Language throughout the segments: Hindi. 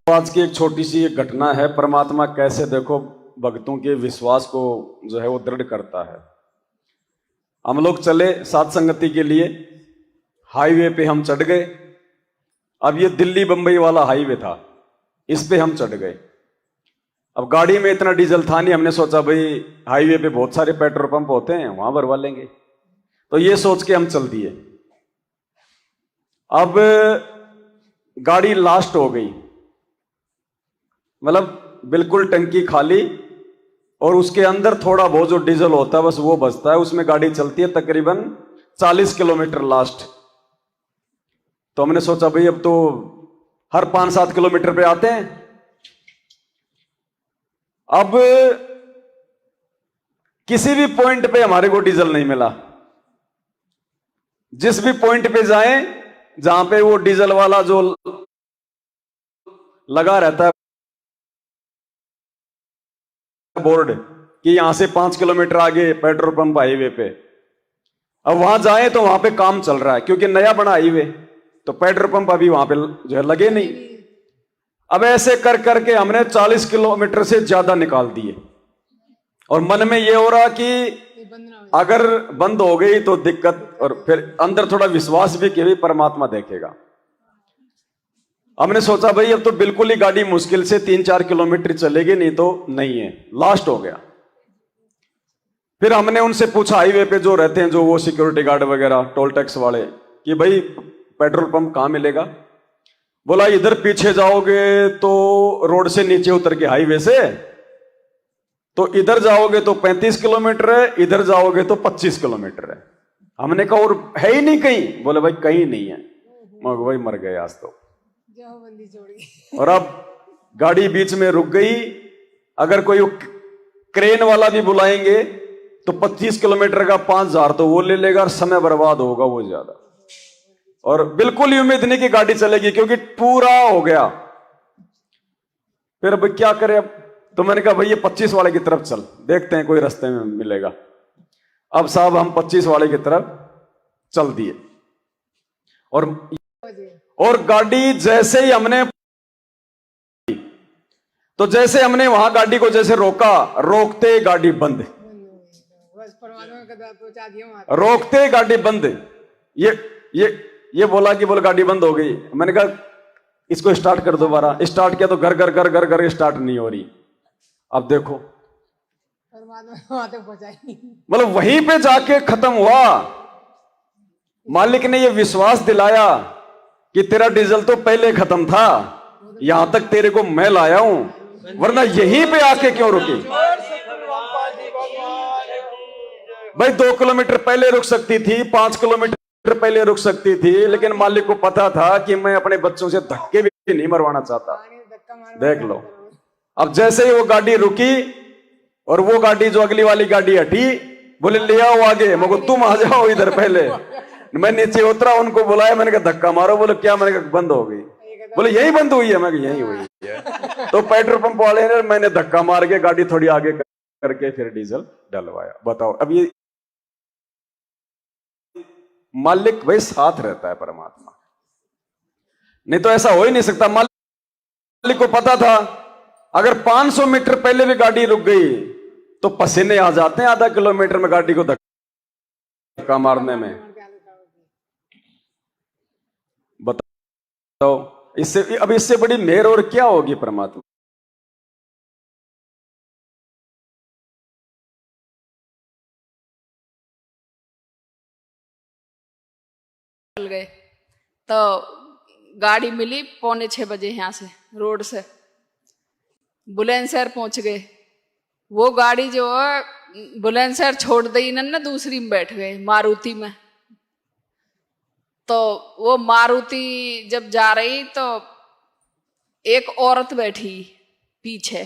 आज की एक छोटी सी एक घटना है। परमात्मा कैसे देखो भक्तों के विश्वास को जो है वो दृढ़ करता है। हम लोग चले साथ संगति के लिए, हाईवे पे हम चढ़ गए। अब ये दिल्ली बंबई वाला हाईवे था, इस पे हम चढ़ गए। अब गाड़ी में इतना डीजल था नहीं, हमने सोचा भाई हाईवे पे बहुत सारे पेट्रोल पंप होते हैं, वहां भरवा लेंगे। तो ये सोच के हम चल दिए। अब गाड़ी लास्ट हो गई, मतलब बिल्कुल टंकी खाली, और उसके अंदर थोड़ा बहुत जो डीजल होता है बस वो बचता है। उसमें गाड़ी चलती है तकरीबन 40 किलोमीटर लास्ट। तो हमने सोचा भाई अब तो हर 5-7 किलोमीटर पे आते हैं। अब किसी भी पॉइंट पे हमारे को डीजल नहीं मिला। जिस भी पॉइंट पे जाएं जहां पे वो डीजल वाला जो लगा रहता है बोर्ड कि यहां से 5 किलोमीटर आगे पेट्रोल पंप हाईवे पे, अब वहां जाएं तो वहां पे काम चल रहा है क्योंकि नया बना हाईवे, तो पेट्रोल पंप अभी वहां पे जो है लगे नहीं। अब ऐसे कर करके हमने 40 किलोमीटर से ज्यादा निकाल दिए, और मन में ये हो रहा कि अगर बंद हो गई तो दिक्कत, और फिर अंदर थोड़ा विश्वास भी कि परमात्मा देखेगा। हमने सोचा भाई अब तो बिल्कुल ही गाड़ी मुश्किल से 3-4 किलोमीटर चलेगी, नहीं तो नहीं है, लास्ट हो गया। फिर हमने उनसे पूछा हाईवे पे जो रहते हैं, जो वो सिक्योरिटी गार्ड वगैरह टोल टैक्स वाले, कि भाई पेट्रोल पंप कहां मिलेगा। बोला इधर पीछे जाओगे तो रोड से नीचे उतर के हाईवे से, तो इधर जाओगे तो 35 किलोमीटर है, इधर जाओगे तो 25 किलोमीटर है। हमने कहा और है ही नहीं कहीं। बोले भाई कहीं नहीं है। मैं भाई मर गए आज तो। और अब गाड़ी बीच में रुक गई। अगर कोई क्रेन वाला भी बुलाएंगे तो 25 किलोमीटर का 5,000 तो वो ले लेगा, और समय बर्बाद होगा वो ज्यादा, और बिल्कुल ही उम्मीद नहीं कि गाड़ी चलेगी क्योंकि पूरा हो गया। फिर अब क्या करें। अब तो मैंने कहा भाई ये 25 वाले की तरफ चल, देखते हैं कोई रास्ते में मिलेगा। अब साहब हम 25 वाले की तरफ चल दिए, और गाड़ी जैसे ही हमने, तो जैसे हमने वहां गाड़ी को जैसे रोका, रोकते गाड़ी बंद, रोकते गाड़ी बंद। ये बोला कि बोल गाड़ी बंद हो गई। मैंने कहा इसको स्टार्ट कर दोबारा। स्टार्ट किया तो घर घर घर घर घर स्टार्ट नहीं हो रही। अब देखो मतलब वहीं पे जाके खत्म हुआ। मालिक ने ये विश्वास दिलाया कि तेरा डीजल तो पहले खत्म था, यहां तक तेरे को मैं लाया हूं, वरना यहीं पे आके क्यों रुकी। भाई 2 किलोमीटर पहले रुक सकती थी, 5 किलोमीटर पहले रुक सकती थी, लेकिन मालिक को पता था कि मैं अपने बच्चों से धक्के भी नहीं मरवाना चाहता। देख लो, अब जैसे ही वो गाड़ी रुकी और वो गाड़ी जो अगली वाली गाड़ी हटी, बोले ले आओ आगे। मगर तुम आ जाओ इधर पहले। मैं नीचे उतरा, उनको बुलाया, मैंने कहा धक्का मारो। बोले क्या। मैंने कहा बंद हो गई। बोले यही बंद हुई है। मैं यही हुई है। तो पेट्रोल पंप वाले ने, मैंने धक्का मार के गाड़ी थोड़ी आगे करके फिर डीजल डलवाया। बताओ, अब ये मालिक भाई साथ रहता है परमात्मा, नहीं तो ऐसा हो ही नहीं सकता। मालिक को पता था अगर 500 मीटर पहले भी गाड़ी रुक गई तो पसीने आ जाते हैं आधा किलोमीटर में गाड़ी को धक्का मारने में। बताओ इससे, अब इससे बड़ी मेहर और क्या होगी परमात्मा। चल गए तो गाड़ी मिली 5:45 बजे यहाँ से रोड से बुलंदशहर पहुंच गए। वो गाड़ी जो है बुलंदशहर छोड़ दी ना, दूसरी में बैठ गए मारुति में। तो वो मारुति जब जा रही तो एक औरत बैठी पीछे,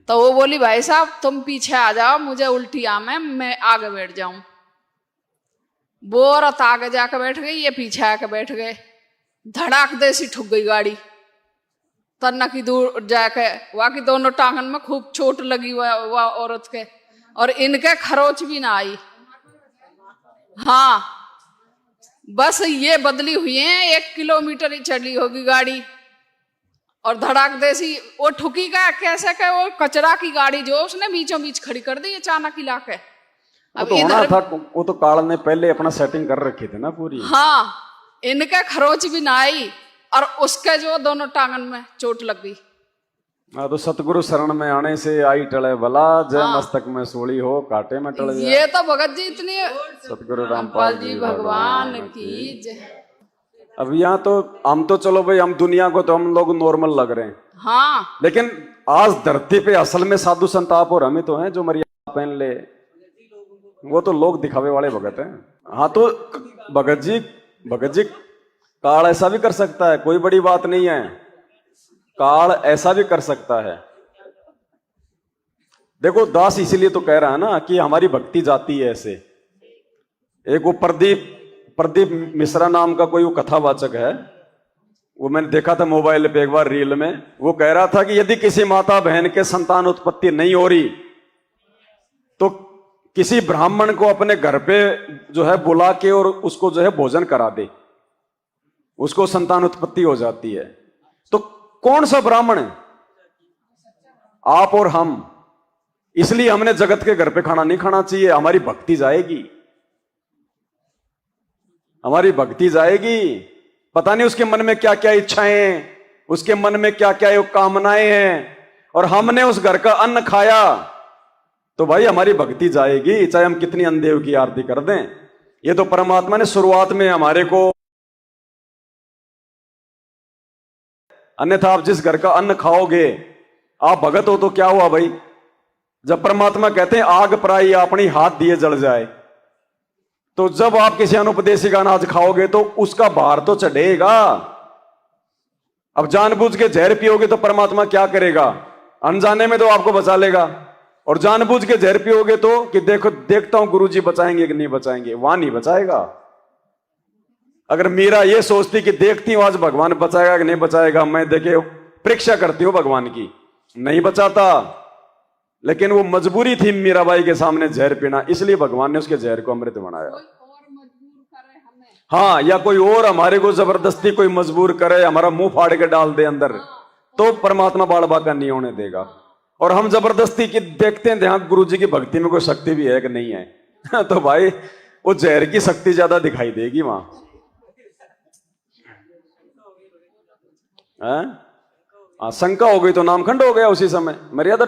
तो वो बोली भाई साहब तुम पीछे आ जाओ, मुझे उल्टी आमे, मैं आगे बैठ जाऊं। वो औरत आगे जाकर बैठ गई, ये पीछे आके बैठ गए। धड़ाक दे सी ठुक गई गाड़ी। तन्ना की दूर जाके वहां की दोनों टांगन में खूब चोट लगी हुआ औरत के, और इनके खरोच भी ना आई। हाँ, बस ये बदली हुई है, 1 किलोमीटर ही चली होगी गाड़ी। और धड़ाक देसी वो ठुकी का कैसे का वो कचरा की गाड़ी जो उसने बीचों बीच खड़ी कर दी अचानक ही लाके। वो तो होना था, वो तो काल ने पहले अपना सेटिंग कर रखी थी ना पूरी। हाँ, इनके खरोच भी ना आई और उसके जो दोनों टांगन में चोट लग गई। हाँ, तो सतगुरु शरण में आने से आई टले भला, जय मस्तक में सोली हो कांटे में टल जाए। ये तो भगत जी इतनी सतगुरु रामपाल जी भगवान की जय। अब यहाँ तो हम तो चलो भाई, हम दुनिया को तो हम लोग नॉर्मल लग रहे हैं, हाँ, लेकिन आज धरती पे असल में साधु संत आप और हमें तो हैं जो मर्यादा पहन ले, वो तो लोग दिखावे वाले भगत हैं। हाँ, तो भगत जी काल ऐसा भी कर सकता है, कोई बड़ी बात नहीं है, काल ऐसा भी कर सकता है। देखो दास इसीलिए तो कह रहा है ना कि हमारी भक्ति जाती है ऐसे। एक वो प्रदीप मिश्रा नाम का कोई वो कथावाचक है, वो मैंने देखा था मोबाइल पे एक बार रील में। वो कह रहा था कि यदि किसी माता बहन के संतान उत्पत्ति नहीं हो रही तो किसी ब्राह्मण को अपने घर पे जो है बुला के और उसको जो है भोजन करा दे, उसको संतान उत्पत्ति हो जाती है। तो कौन सा ब्राह्मण है? आप और हम। इसलिए हमने जगत के घर पे खाना नहीं खाना चाहिए। हमारी भक्ति जाएगी, हमारी भक्ति जाएगी। पता नहीं उसके मन में क्या क्या इच्छाएं हैं, उसके मन में क्या क्या कामनाएं हैं, और हमने उस घर का अन्न खाया तो भाई हमारी भक्ति जाएगी, चाहे हम कितनी अंधेव की आरती कर दें। ये तो परमात्मा ने शुरुआत में हमारे को, अन्यथा आप जिस घर का अन्न खाओगे, आप भगत हो तो क्या हुआ भाई? जब परमात्मा कहते हैं आग पराई अपनी हाथ दिए जल जाए, तो जब आप किसी अनुपदेशी का अनाज खाओगे तो उसका भार तो चढ़ेगा। अब जानबूझ के जहर पियोगे तो परमात्मा क्या करेगा? अनजाने में तो आपको बचा लेगा, और जानबूझ के जहर पियोगे तो कि देखो देखता हूं गुरुजी बचाएंगे कि नहीं बचाएंगे, वहां नहीं बचाएगा। अगर मीरा ये सोचती कि देखती हूं आज भगवान बचाएगा कि नहीं बचाएगा, मैं देखे परीक्षा करती हूं भगवान की, नहीं बचाता। लेकिन वो मजबूरी थी मीराबाई के सामने जहर पीना, इसलिए भगवान ने उसके जहर को अमृत बनाया। हाँ, या कोई और हमारे को जबरदस्ती कोई मजबूर करे, हमारा मुंह फाड़ के डाल दे अंदर, तो परमात्मा बाल बाका नहीं होने देगा। और हम जबरदस्ती की देखते हैं ध्यान गुरु जी की भक्ति में कोई शक्ति भी है कि नहीं है तो भाई वो जहर की शक्ति ज्यादा दिखाई देगी वहां। शंका हो गई तो नामखंड हो गया उसी समय। मर्यादा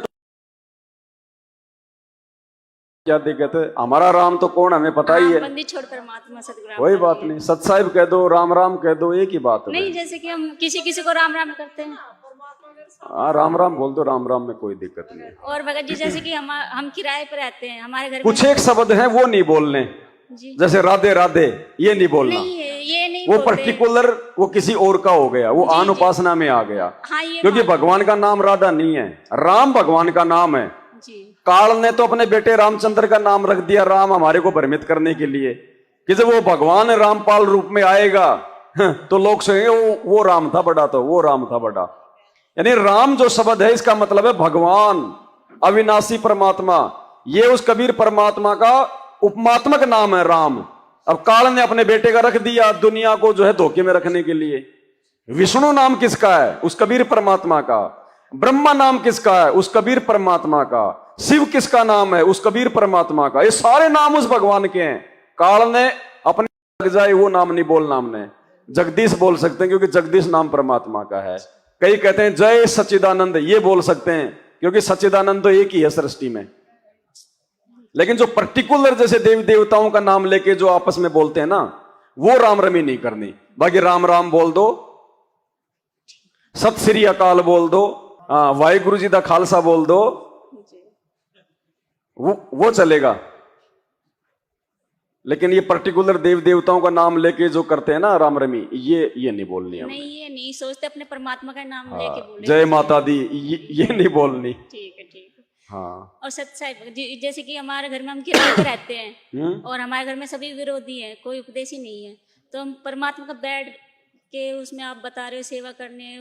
क्या दिक्कत है? हमारा राम तो कौन हमें पता ही है। बंदी छोड़ परमात्मा सतगुरु। कोई बात नहीं, सत साहिब कह दो, राम राम कह दो, एक ही बात है। नहीं, जैसे कि हम किसी को राम राम करते हैं। हाँ, राम राम बोल दो, राम राम में कोई दिक्कत नहीं। और भगत जी जैसे कि हम किराए पर रहते हैं, हमारे घर कुछ एक शब्द है वो नहीं बोलने, जैसे राधे राधे ये नहीं बोलना। ये नहीं वो पर्टिकुलर वो किसी और का हो गया, वो आन उपासना में आ गया। हाँ, क्योंकि भगवान का नाम राधा नहीं है, राम भगवान का नाम है। काल ने तो अपने बेटे रामचंद्र का नाम रख दिया राम, हमारे को भ्रमित करने के लिए कि जब वो भगवान रामपाल रूप में आएगा तो लोग कहेंगे वो राम था बड़ा, तो वो राम था बड़ा। यानी राम जो शब्द है इसका मतलब है भगवान, अविनाशी परमात्मा। ये उस कबीर परमात्मा का उपमात्मक नाम है राम। अब काल ने अपने बेटे का रख दिया दुनिया को जो है धोखे में रखने के लिए। विष्णु नाम किसका है? उस कबीर परमात्मा का। ब्रह्मा नाम किसका है? उस कबीर परमात्मा का। शिव किसका नाम है? उस कबीर परमात्मा का। ये सारे नाम उस भगवान के हैं। काल ने अपने लग जाए वो नाम नहीं बोलना, हमने जगदीश बोल सकते हैं क्योंकि जगदीश नाम परमात्मा का है। कई कहते हैं जय सच्चिदानंद, ये बोल सकते हैं क्योंकि सच्चिदानंद तो एक ही है सृष्टि में। लेकिन जो पर्टिकुलर जैसे देवी देवताओं का नाम लेके जो आपस में बोलते हैं ना, वो राम रमी नहीं करनी। बाकी राम राम बोल दो, सत श्री अकाल बोल दो, वाहिगुरु जी दा खालसा बोल दो, वो चलेगा। लेकिन ये पर्टिकुलर देव देवताओं का नाम लेके जो करते हैं ना राम रमी, ये नहीं बोलनी है। नहीं, ये नहीं सोचते, अपने परमात्मा का नाम लेके बोले जय माता दी, ये नहीं बोलनी। ठीक है, ठीक है। हाँ। और सत साहिब जैसे कि हमारे घर में हम किराए पे रहते हैं और हमारे घर में सभी विरोधी हैं, कोई उपदेशी नहीं है, तो हम परमात्मा का बैठ के उसमें आप बता रहे हो सेवा करने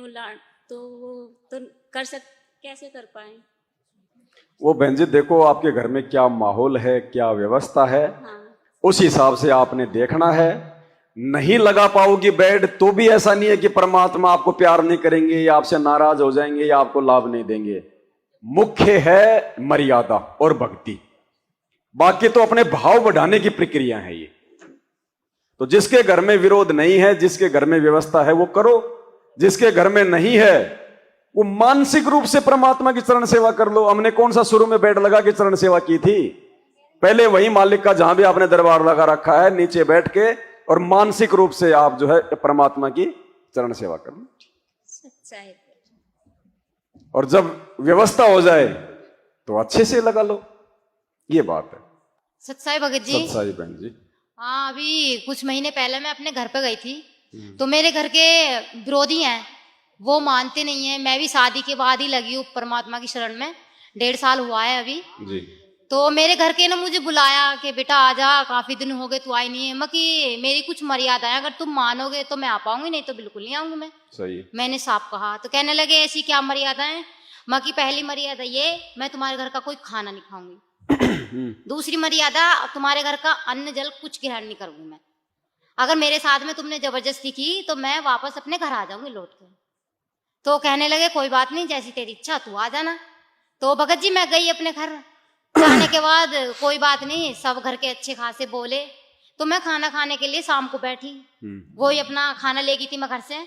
तो वो तो कैसे कर पाए? वो बहन जी देखो आपके घर में क्या माहौल है, क्या व्यवस्था है, हाँ। उस हिसाब से आपने देखना है। नहीं लगा पाओगी बेड तो भी ऐसा नहीं है कि परमात्मा आपको प्यार नहीं करेंगे या आपसे नाराज हो जाएंगे या आपको लाभ नहीं देंगे। मुख्य है मर्यादा और भक्ति, बाकी तो अपने भाव बढ़ाने की प्रक्रिया है ये। तो जिसके घर में विरोध नहीं है, जिसके घर में व्यवस्था है वो करो, जिसके घर में नहीं है वो मानसिक रूप से परमात्मा की चरण सेवा कर लो। हमने कौन सा शुरू में बेड लगा के चरण सेवा की थी? पहले वही मालिक का जहां भी आपने दरबार लगा रखा है नीचे बैठ के और मानसिक रूप से आप जो है परमात्मा की चरण सेवा कर लो। सच्चाई। और जब व्यवस्था हो जाए तो अच्छे से लगा लो, ये बात है। सत्साई भगत जी। सत्साई बहन जी। हाँ, अभी कुछ महीने पहले मैं अपने घर पे गई थी, तो मेरे घर के विरोधी हैं, वो मानते नहीं है। मैं भी शादी के बाद ही लगी हूँ परमात्मा की शरण में, 1.5 साल हुआ है अभी जी। तो मेरे घर के ने मुझे बुलाया कि बेटा आजा, काफी दिन हो गए तू आई नहीं है। मैं कि मेरी कुछ मर्यादा है, अगर तुम मानोगे तो मैं आ पाऊंगी, नहीं तो बिल्कुल नहीं आऊंगी मैं। सही। मैंने साफ कहा तो कहने लगे ऐसी क्या मर्यादा है? माँ की पहली मर्यादा ये, मैं तुम्हारे घर का कोई खाना नहीं खाऊंगी। दूसरी मर्यादा, तुम्हारे घर का अन्न जल कुछ ग्रहण नहीं करूंगी मैं। अगर मेरे साथ में तुमने जबरदस्ती की तो मैं वापस अपने घर आ जाऊंगी लौट के। तो कहने लगे कोई बात नहीं, जैसी तेरी इच्छा तू आ जाना। तो भगत जी मैं गई अपने घर, जाने के बाद कोई बात नहीं, सब घर के अच्छे खासे बोले। तो मैं खाना खाने के लिए शाम को बैठी, वही अपना खाना ले गई थी मैं घर से।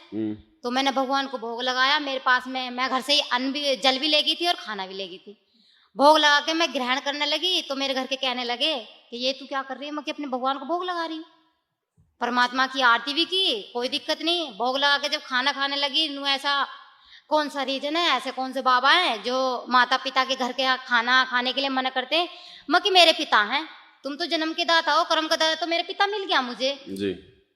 तो मैंने भगवान को भोग लगाया, मेरे पास में मैं घर से ही अन्न भी जल भी ले गई थी और खाना भी ले गई थी। भोग लगा के मैं ग्रहण करने लगी तो मेरे घर के कहने लगे कि ये तू क्या कर रही है? मैं कि अपने भगवान को भोग लगा रही हूँ, परमात्मा की आरती भी की, कोई दिक्कत नहीं। भोग लगा के जब खाना खाने लगी, नू ऐसा कौन सा रीजन है, ऐसे कौन से बाबा हैं जो माता पिता के घर के खाना खाने के लिए मना करते हैं? मैं कि मेरे पिता हैं, तुम तो जन्म के दाता हो, कर्म का दाता, तो मेरे पिता मिल गया मुझे जी।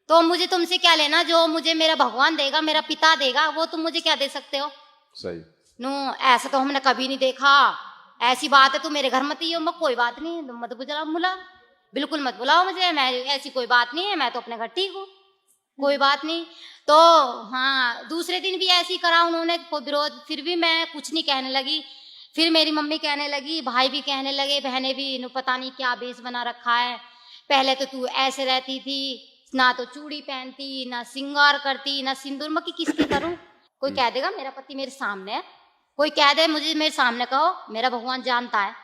तो मुझे तुमसे क्या लेना? जो मुझे मेरा भगवान देगा, मेरा पिता देगा, वो तुम मुझे क्या दे सकते हो? सही। नो, ऐसा तो हमने कभी नहीं देखा, ऐसी बात है तू मेरे घर मत ही हो। मैं कोई बात नहीं, तुम मत बुलाओ, बिल्कुल मत बुलाओ मुझे, मैं ऐसी कोई बात नहीं है, मैं तो अपने घर ठीक हूँ, कोई बात नहीं। तो हाँ, दूसरे दिन भी ऐसी करा उन्होंने विरोध, फिर भी मैं कुछ नहीं कहने लगी। फिर मेरी मम्मी कहने लगी, भाई भी कहने लगे, बहनें भी, पता नहीं क्या भेष बना रखा है, पहले तो तू ऐसे रहती थी, ना तो चूड़ी पहनती, ना श्रृंगार करती, ना सिंदूर। मैं किसकी करूं? कोई कह देगा मेरा पति मेरे सामने है, कोई कह दे मुझे मेरे सामने कहो, मेरा भगवान जानता है,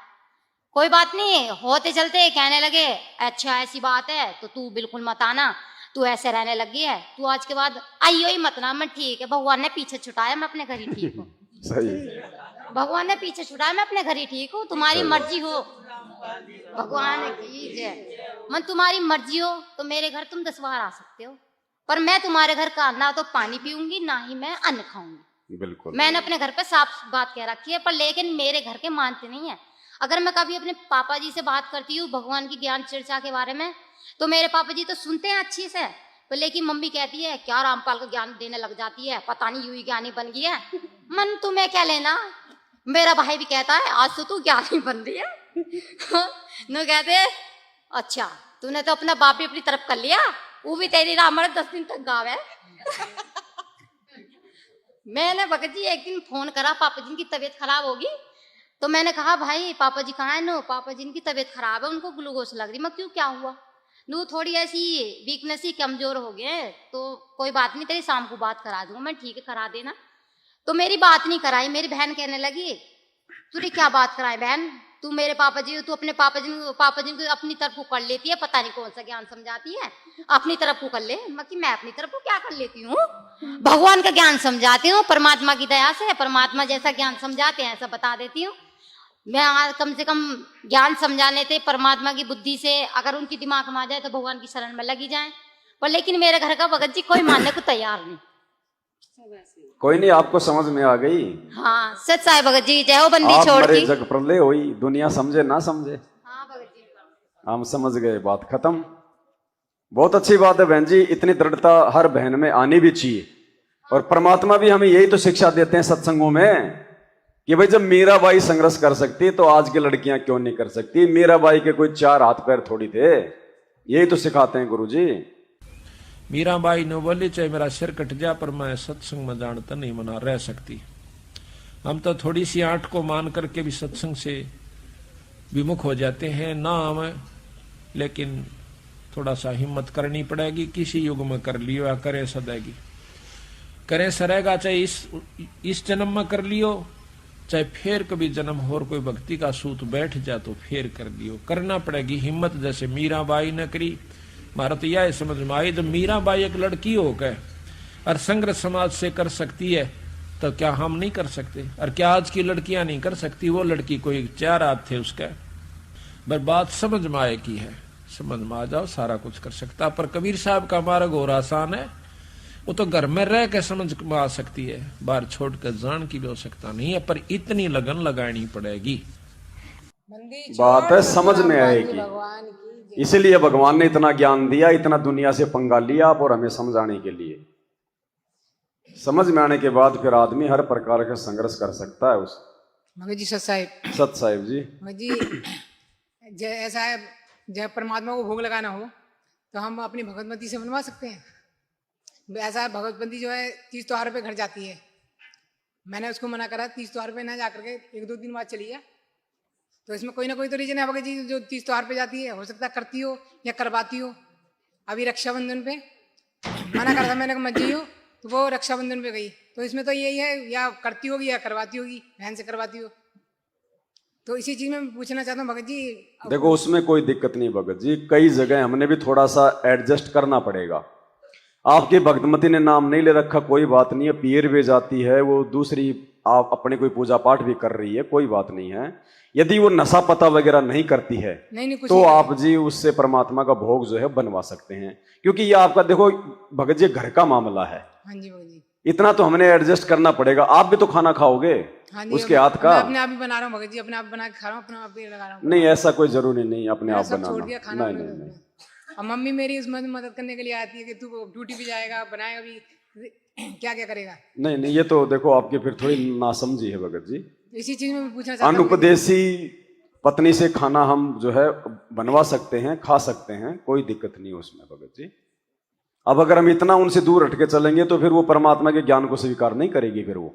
कोई बात नहीं। होते चलते कहने लगे अच्छा ऐसी बात है तो तू बिल्कुल मत आना, तू ऐसे रहने लगी है, तू आज के बाद आइयो ही मत ना। मैं ठीक है, भगवान ने पीछे छुटाया, मैं अपने घर ही ठीक हूँ। सही। भगवान ने पीछे छुड़ाया, मैं अपने घर ही ठीक हूँ, तुम्हारी मर्जी हो, भगवान की जय। मन तुम्हारी मर्जी हो तो मेरे घर तुम 10 बार आ सकते हो, पर मैं तुम्हारे घर का ना तो पानी पीऊंगी ना ही मैं अन्न खाऊंगी। बिल्कुल। मैंने अपने घर पे साफ बात कह रखी है, पर लेकिन मेरे घर के मानते नहीं है। अगर मैं कभी अपने पापा जी से बात करती हूँ भगवान की ज्ञान चर्चा के बारे में, तो मेरे पापा जी तो सुनते हैं अच्छी से, पर लेकिन मम्मी कहती है क्या रामपाल को ज्ञान देने लग जाती है, पता नहीं यूं ही ज्ञानी बन गई है। मन तुम्हें क्या लेना? मेरा भाई भी कहता है आज तो तू ज्ञानी बन रही है। नो कहते अच्छा तूने तो अपना बाप भी अपनी तरफ कर लिया, वो भी तेरी रामायण 10 दिन तक गावे। मैंने भगत जी एक दिन फोन करा, पापा जी की तबीयत खराब होगी, तो मैंने कहा भाई पापा जी कहाँ है? नो पापा जी की तबीयत खराब है, उनको ग्लूकोज लग रही। मैं क्यों, क्या हुआ? नो थोड़ी ऐसी वीकनेस ही, कमजोर हो गए, तो कोई बात नहीं, तेरी शाम को बात करा दूंगा। मैं ठीक है करा देना। तो मेरी बात नहीं कराई, मेरी बहन कहने लगी तूने क्या बात कराई बहन, तू मेरे पापा जी, तू अपने पापा जी को अपनी तरफ को कर लेती है, पता नहीं कौन सा ज्ञान समझाती है, अपनी तरफ को कर ले। मैं अपनी तरफ को क्या कर लेती हूँ? भगवान का ज्ञान समझाती हूँ, परमात्मा की दया से परमात्मा जैसा ज्ञान समझाते हैं ऐसा बता देती हूँ। मैं कम से कम ज्ञान समझाने थे परमात्मा की बुद्धि से, अगर उनकी दिमाग में आ जाए तो भगवान की शरण में लगी जाए, पर लेकिन मेरे घर का भगत जी कोई मानने को तैयार नहीं। कोई नहीं, आपको समझ में आ गई। हाँ सच साई भगत जी, जय हो बंदी आप छोड़ मरे की। जग प्रलय हुई, दुनिया समझे ना समझे, हाँ भगत जी हम समझ गए, बात खत्म। बहुत अच्छी बात है बहन जी, इतनी दृढ़ता हर बहन में आनी भी चाहिए। और परमात्मा भी हमें यही तो शिक्षा देते हैं सत्संगों में कि भाई जब मीराबाई संघर्ष कर सकती तो आज की लड़कियां क्यों नहीं कर सकती? मीराबाई के कोई 4 हाथ पैर थोड़ी थे, यही तो सिखाते हैं गुरुजी। मीराबाई ने बोली चाहे मेरा सिर कट जा पर मैं सत्संग में जानता नहीं मना रह सकती। हम तो थोड़ी सी आंट को मान करके भी सत्संग से विमुख हो जाते हैं ना हम, लेकिन थोड़ा सा हिम्मत करनी पड़ेगी। किसी युग में कर लियो या करे सदेगी, करे सरेगा, चाहे इस जन्म में कर लियो, चाहे फिर कभी जन्म और कोई भक्ति का सूत बैठ जाए तो फिर कर लियो। करना पड़ेगी हिम्मत, जैसे मीराबाई ने करी। मारा तो यह समझ में आई, जब मीराबाई एक लड़की होकर और संघर्ष समाज से कर सकती है तो क्या हम नहीं कर सकते? और क्या आज की लड़कियां नहीं कर सकती? वो लड़की कोई 4 हाथ थे उसके, पर बात समझ में आए की है, समझ में आ जाओ सारा कुछ कर सकता। पर कबीर साहब का मार्ग और आसान है, वो तो घर में रह के समझ में आ सकती है, बाहर छोड़ कर जान की भी आवश्यकता नहीं है, पर इतनी लगन लगानी पड़ेगी। बात है समझने आएगी, इसीलिए भगवान ने इतना ज्ञान दिया, इतना दुनिया से पंगा लिया आप और हमें समझाने के लिए। समझ में आने के बाद फिर आदमी हर प्रकार का संघर्ष कर सकता है। उस मगर जी सत साहिब जी मगर जी ऐसा है, जब परमात्मा को भोग लगाना हो तो हम अपनी भगवतमती से बनवा सकते हैं। ऐसा है, भगवतमती जो है 30 त्योहारों पे घर जाती है। मैंने उसको मना करा 30 त्योहार पे ना जाकर के 1-2 दिन बाद चली जा। तो इसमें कोई ना कोई तो रीजन है भगत जी, जो 30 त्योहार पे जाती है, हो सकता है करती हो या करवाती हो। अभी रक्षाबंधन पे मना करा था मैंने, मत जाइयो, तो वो रक्षाबंधन पे गई। तो इसमें तो यही है, या करती होगी या करवाती होगी, बहन से करवाती हो। तो इसी चीज में पूछना चाहता हूँ भगत जी। देखो उसमें कोई दिक्कत नहीं भगत जी, कई जगह हमने भी थोड़ा सा एडजस्ट करना पड़ेगा। आपकी भगतमती ने नाम नहीं ले रखा, कोई बात नहीं है, पीर भी जाती है, वो दूसरी आप अपने कोई पूजा पाठ भी कर रही है, कोई बात नहीं है। यदि वो नशा पता वगैरह नहीं करती है तो आप जी उससे परमात्मा का भोग जो है बनवा सकते हैं, क्योंकि ये आपका देखो भगत जी घर का मामला है। हाँ जी भगत जी, इतना तो हमने एडजस्ट करना पड़ेगा। आप भी तो खाना खाओगे उसके हाथ का। मैं अपने आप ही बना रहा हूँ भगत जी, अपने आप बना के खा रहा हूँ, अपने आप ही लगा रहा हूँ। नहीं ऐसा कोई जरूरी नहीं अपने आप सब छोड़ दिया बनाना। खाना। नहीं। और मम्मी मेरी उसमें मदद करने के लिए आती है कि तू ड्यूटी पे जाएगा, बनाएगा भी, क्या क्या करेगा। नहीं ये तो देखो आपकी फिर थोड़ी नासमझी है भगत जी। इसी चीज में पूछना चाहता हूँ। अनुपदेशी पत्नी से खाना हम जो है बनवा सकते हैं, खा सकते हैं, कोई दिक्कत नहीं उसमें भगत जी। अब अगर हम इतना उनसे दूर हट के चलेंगे तो फिर वो परमात्मा के ज्ञान को स्वीकार नहीं करेगी। फिर वो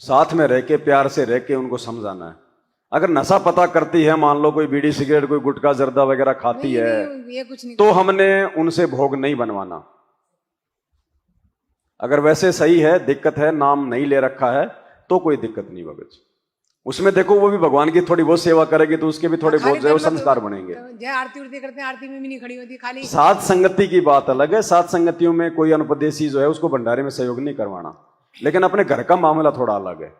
साथ में रह के प्यार से रह के उनको समझाना है। अगर नशा पता करती है, मान लो कोई बीड़ी सिगरेट कोई गुटखा जर्दा वगैरह खाती है, ये कुछ नहीं, तो हमने उनसे भोग नहीं बनवाना। अगर वैसे सही है, दिक्कत है, नाम नहीं ले रखा है, तो कोई दिक्कत नहीं भगत जी। उसमें देखो वो भी भगवान की थोड़ी बहुत सेवा करेगी तो उसके भी थोड़े बहुत जो संस्कार बनेंगे। जय आरती उरती करते हैं, आरती में भी नहीं खड़ी होती, खाली साथ संगति की बात अलग है। साथ संगतियों में कोई अनुपदेशी जो है उसको भंडारे में सहयोग नहीं करवाना, लेकिन अपने घर का मामला थोड़ा अलग है।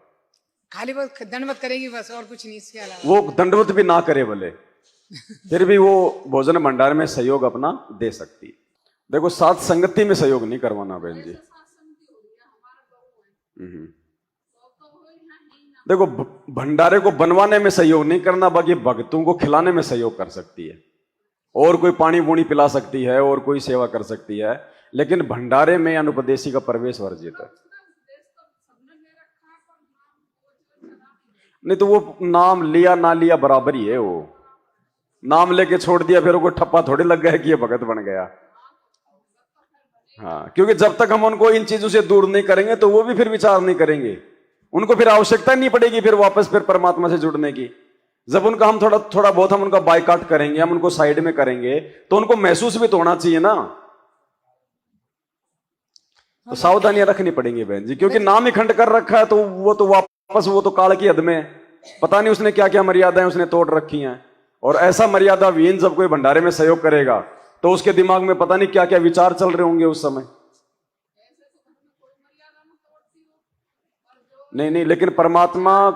खाली बस दंडवत करेगी बस, और कुछ नहीं इसके अलावा। वो दंडवत भी ना करे भले, फिर भी वो भोजन भंडार में सहयोग अपना दे सकती है। देखो साथ संगति में सहयोग नहीं करवाना बहन जी। देखो भंडारे को बनवाने में सहयोग नहीं करना, बाकी भक्तों को खिलाने में सहयोग कर सकती है, और कोई पानी पूनी पिला सकती है, और कोई सेवा कर सकती है, लेकिन भंडारे में अनुपदेशी का प्रवेश वर्जित है। नहीं तो वो नाम लिया ना लिया बराबर ही है। वो नाम लेके छोड़ दिया फिर वो ठप्पा थोड़ी लग गया कि ये भगत बन गया। हाँ, क्योंकि जब तक हम उनको इन चीजों से दूर नहीं करेंगे तो वो भी फिर विचार नहीं करेंगे, उनको फिर आवश्यकता नहीं पड़ेगी फिर वापस फिर परमात्मा से जुड़ने की। जब उनका हम थोड़ा बहुत हम उनका बायकॉट करेंगे, हम उनको साइड में करेंगे, तो उनको महसूस भी तो होना चाहिए ना। तो सावधानियां रखनी पड़ेंगी बहन जी, क्योंकि नाम ही खंड कर रखा है तो वापस वो तो काल की हद में, पता नहीं उसने क्या क्या मर्यादाएं उसने तोड़ रखी हैं। और ऐसा मर्यादा विहीन जब कोई भंडारे में सहयोग करेगा तो उसके दिमाग में पता नहीं क्या क्या विचार चल रहे होंगे उस समय। नहीं, लेकिन परमात्मा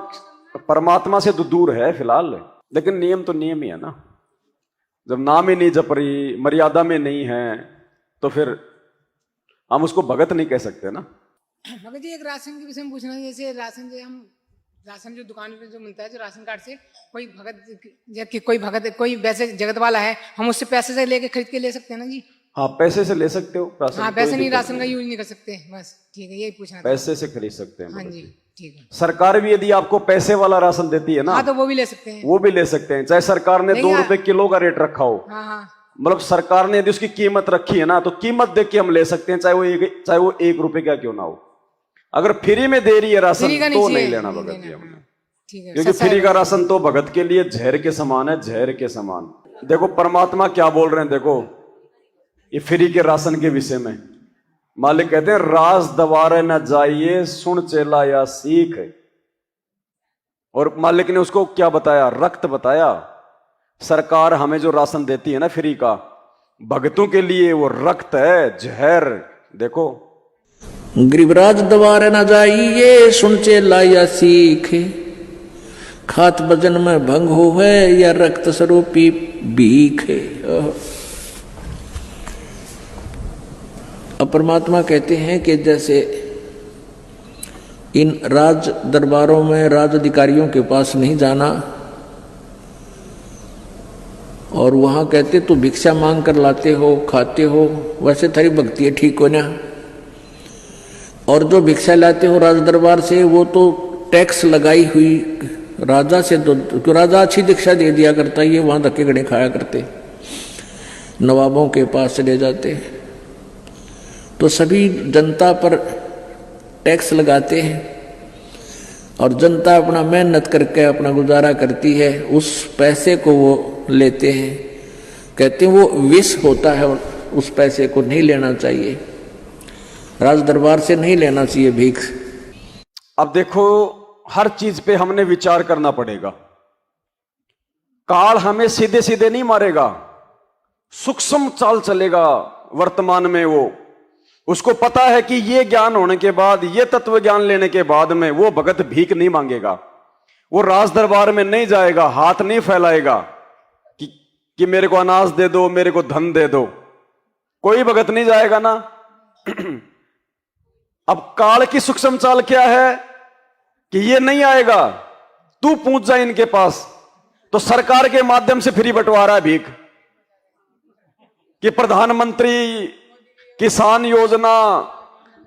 से तो दूर है फिलहाल, लेकिन नियम तो नियम ही है ना। जब नाम ही नहीं जप रही, मर्यादा में नहीं है, तो फिर हम उसको भगत नहीं कह सकते ना। भगत जी एक राशन के विषय में पूछना है, जैसे राशन जो दुकान पे जो मिलता है, जो राशन कार्ड से कोई भगत कोई वैसे जगत वाला है, हम उससे पैसे से लेके खरीद के ले सकते हैं ना जी? हाँ पैसे से ले सकते हो राशन। हाँ पैसे नहीं, राशन का यूज नहीं कर सकते, बस ठीक है, यही पूछना था। पैसे से खरीद सकते हैं। हाँ जी ठीक है। सरकार भी यदि आपको पैसे वाला राशन देती है ना, हाँ तो वो भी ले सकते हैं। वो भी ले सकते हैं, चाहे सरकार ने 2 रुपए किलो का रेट रखा हो। हाँ, मतलब सरकार ने यदि उसकी कीमत रखी है ना, तो कीमत देख के हम ले सकते हैं, चाहे वो 1 रुपए का क्यों ना हो। अगर फ्री में दे रही है राशन तो नहीं लेना भगत जी हमने, क्योंकि फ्री का राशन तो भगत के लिए जहर के समान है, जहर के समान। देखो परमात्मा क्या बोल रहे हैं, देखो ये फ्री के राशन के विषय में मालिक कहते हैं राज दवारे न जाइए सुन चेला या सीख। और मालिक ने उसको क्या बताया, रक्त बताया। सरकार हमें जो राशन देती है ना फ्री का, भगतों के लिए वो रक्त है, जहर। देखो गिरिराज दवारे न जाइए सुन चेला या सीख, खात भजन में भंग होवे या रक्त स्वरूपी भीख। अब परमात्मा कहते हैं कि जैसे इन राज दरबारों में राज अधिकारियों के पास नहीं जाना, और वहां कहते तो भिक्षा मांग कर लाते हो खाते हो, वैसे थारी भक्ति है ठीक हो ना। और जो भिक्षा लाते हो राज दरबार से वो तो टैक्स लगाई हुई राजा से, तो राजा अच्छी दीक्षा दे दिया करता, ये वहां धक्के गड़े खाया करते, नवाबों के पास चले जाते। तो सभी जनता पर टैक्स लगाते हैं और जनता अपना मेहनत करके अपना गुजारा करती है, उस पैसे को वो लेते हैं। कहते हैं वो विष होता है और उस पैसे को नहीं लेना चाहिए, राज दरबार से नहीं लेना चाहिए भीख। अब देखो हर चीज पे हमने विचार करना पड़ेगा। काल हमें सीधे सीधे नहीं मारेगा, सूक्ष्म चाल चलेगा वर्तमान में। वो उसको पता है कि ये ज्ञान होने के बाद, ये तत्व ज्ञान लेने के बाद में वो भगत भीख नहीं मांगेगा, वो राज दरबार में नहीं जाएगा, हाथ नहीं फैलाएगा कि मेरे को अनाज दे दो, मेरे को धन दे दो। कोई भगत नहीं जाएगा ना। अब काल की सूक्ष्म चाल क्या है कि ये नहीं आएगा, तू पूछ जा इनके पास। तो सरकार के माध्यम से फ्री बंटवारा है भीख, कि प्रधानमंत्री किसान योजना,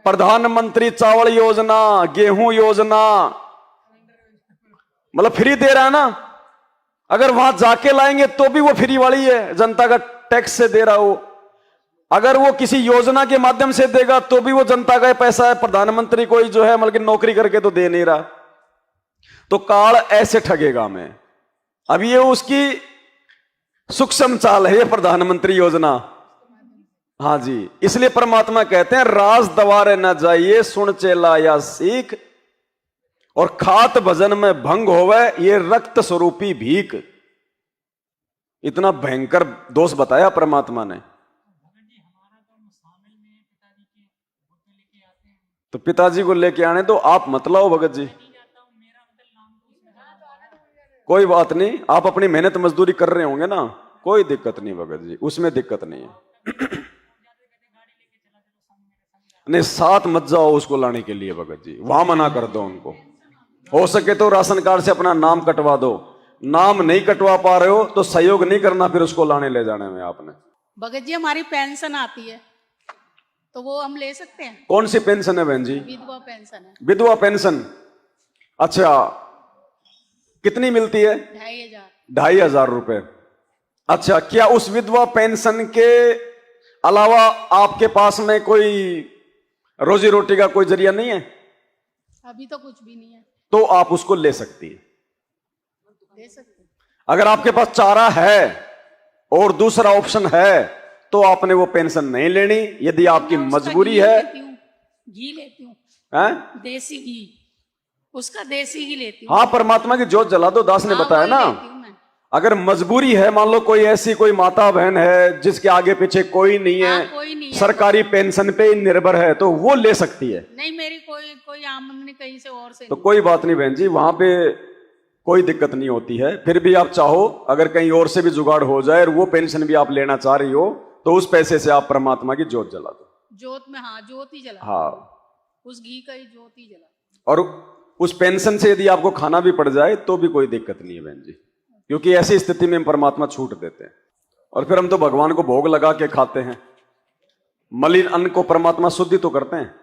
प्रधानमंत्री चावल योजना, गेहूं योजना, मतलब फ्री दे रहा है ना। अगर वहां जाके लाएंगे तो भी वो फ्री वाली है, जनता का टैक्स से दे रहा हो। अगर वो किसी योजना के माध्यम से देगा तो भी वो जनता का पैसा है, प्रधानमंत्री कोई जो है मतलब नौकरी करके तो दे नहीं रहा। तो काल ऐसे ठगेगा मैं। अब ये उसकी सूक्ष्म चाल है, ये प्रधानमंत्री योजना। हाँ जी, इसलिए परमात्मा कहते हैं राज दवारे न जाइए सुन चेला या सीख, और खात भजन में भंग होवे ये रक्त स्वरूपी भीख। इतना भयंकर दोष बताया परमात्मा ने। तो पिताजी को लेके आने तो आप मत लाओ भगत जी, कोई बात नहीं, आप अपनी मेहनत मजदूरी कर रहे होंगे ना, कोई दिक्कत नहीं भगत जी, उसमें दिक्कत नहीं है। नहीं साथ मत जाओ उसको लाने के लिए भगत जी, वहां मना कर दो उनको। हो सके तो राशन कार्ड से अपना नाम कटवा दो, नाम नहीं कटवा पा रहे हो तो सहयोग नहीं करना फिर उसको लाने ले जाने में। आपने भगत जी हमारी पेंशन आती है तो वो हम ले सकते हैं? कौन सी पेंशन है बहन जी? विधवा पेंशन है। विधवा पेंशन, अच्छा कितनी मिलती है? 2500। 2500 रुपए। अच्छा, क्या उस विधवा पेंशन के अलावा आपके पास में कोई रोजी रोटी का कोई जरिया नहीं है? अभी तो कुछ भी नहीं है। तो आप उसको ले सकती है, ले सकते हैं। अगर आपके पास चारा है और दूसरा ऑप्शन है तो आपने वो पेंशन नहीं लेनी। यदि आपकी मजबूरी है, घी लेती हूँ, देसी घी, उसका देसी घी लेती हूँ। हाँ, परमात्मा की जोत जला दो, दास ने बताया ना। अगर मजबूरी है, मान लो कोई ऐसी कोई माता बहन है जिसके आगे पीछे कोई नहीं है, कोई नहीं है, सरकारी पेंशन पे ही निर्भर है, तो वो ले सकती है। नहीं मेरी कोई आमदनी कहीं से और से तो कोई बात नहीं बहन जी, वहां पे कोई दिक्कत नहीं होती है। फिर भी आप चाहो अगर कहीं और से भी जुगाड़ हो जाए और वो पेंशन भी आप लेना चाह रही हो तो उस पैसे से आप परमात्मा की जोत जला दो। जोत में, हाँ जोत ही जला, हाँ उस घी का ही जोत ही जला। और उस पेंशन से यदि आपको खाना भी पड़ जाए तो भी कोई दिक्कत नहीं है बहन जी, क्योंकि ऐसी स्थिति में परमात्मा छूट देते हैं। और फिर हम तो भगवान को भोग लगा के खाते हैं। मलिन अन्न को परमात्मा शुद्धि तो करते हैं,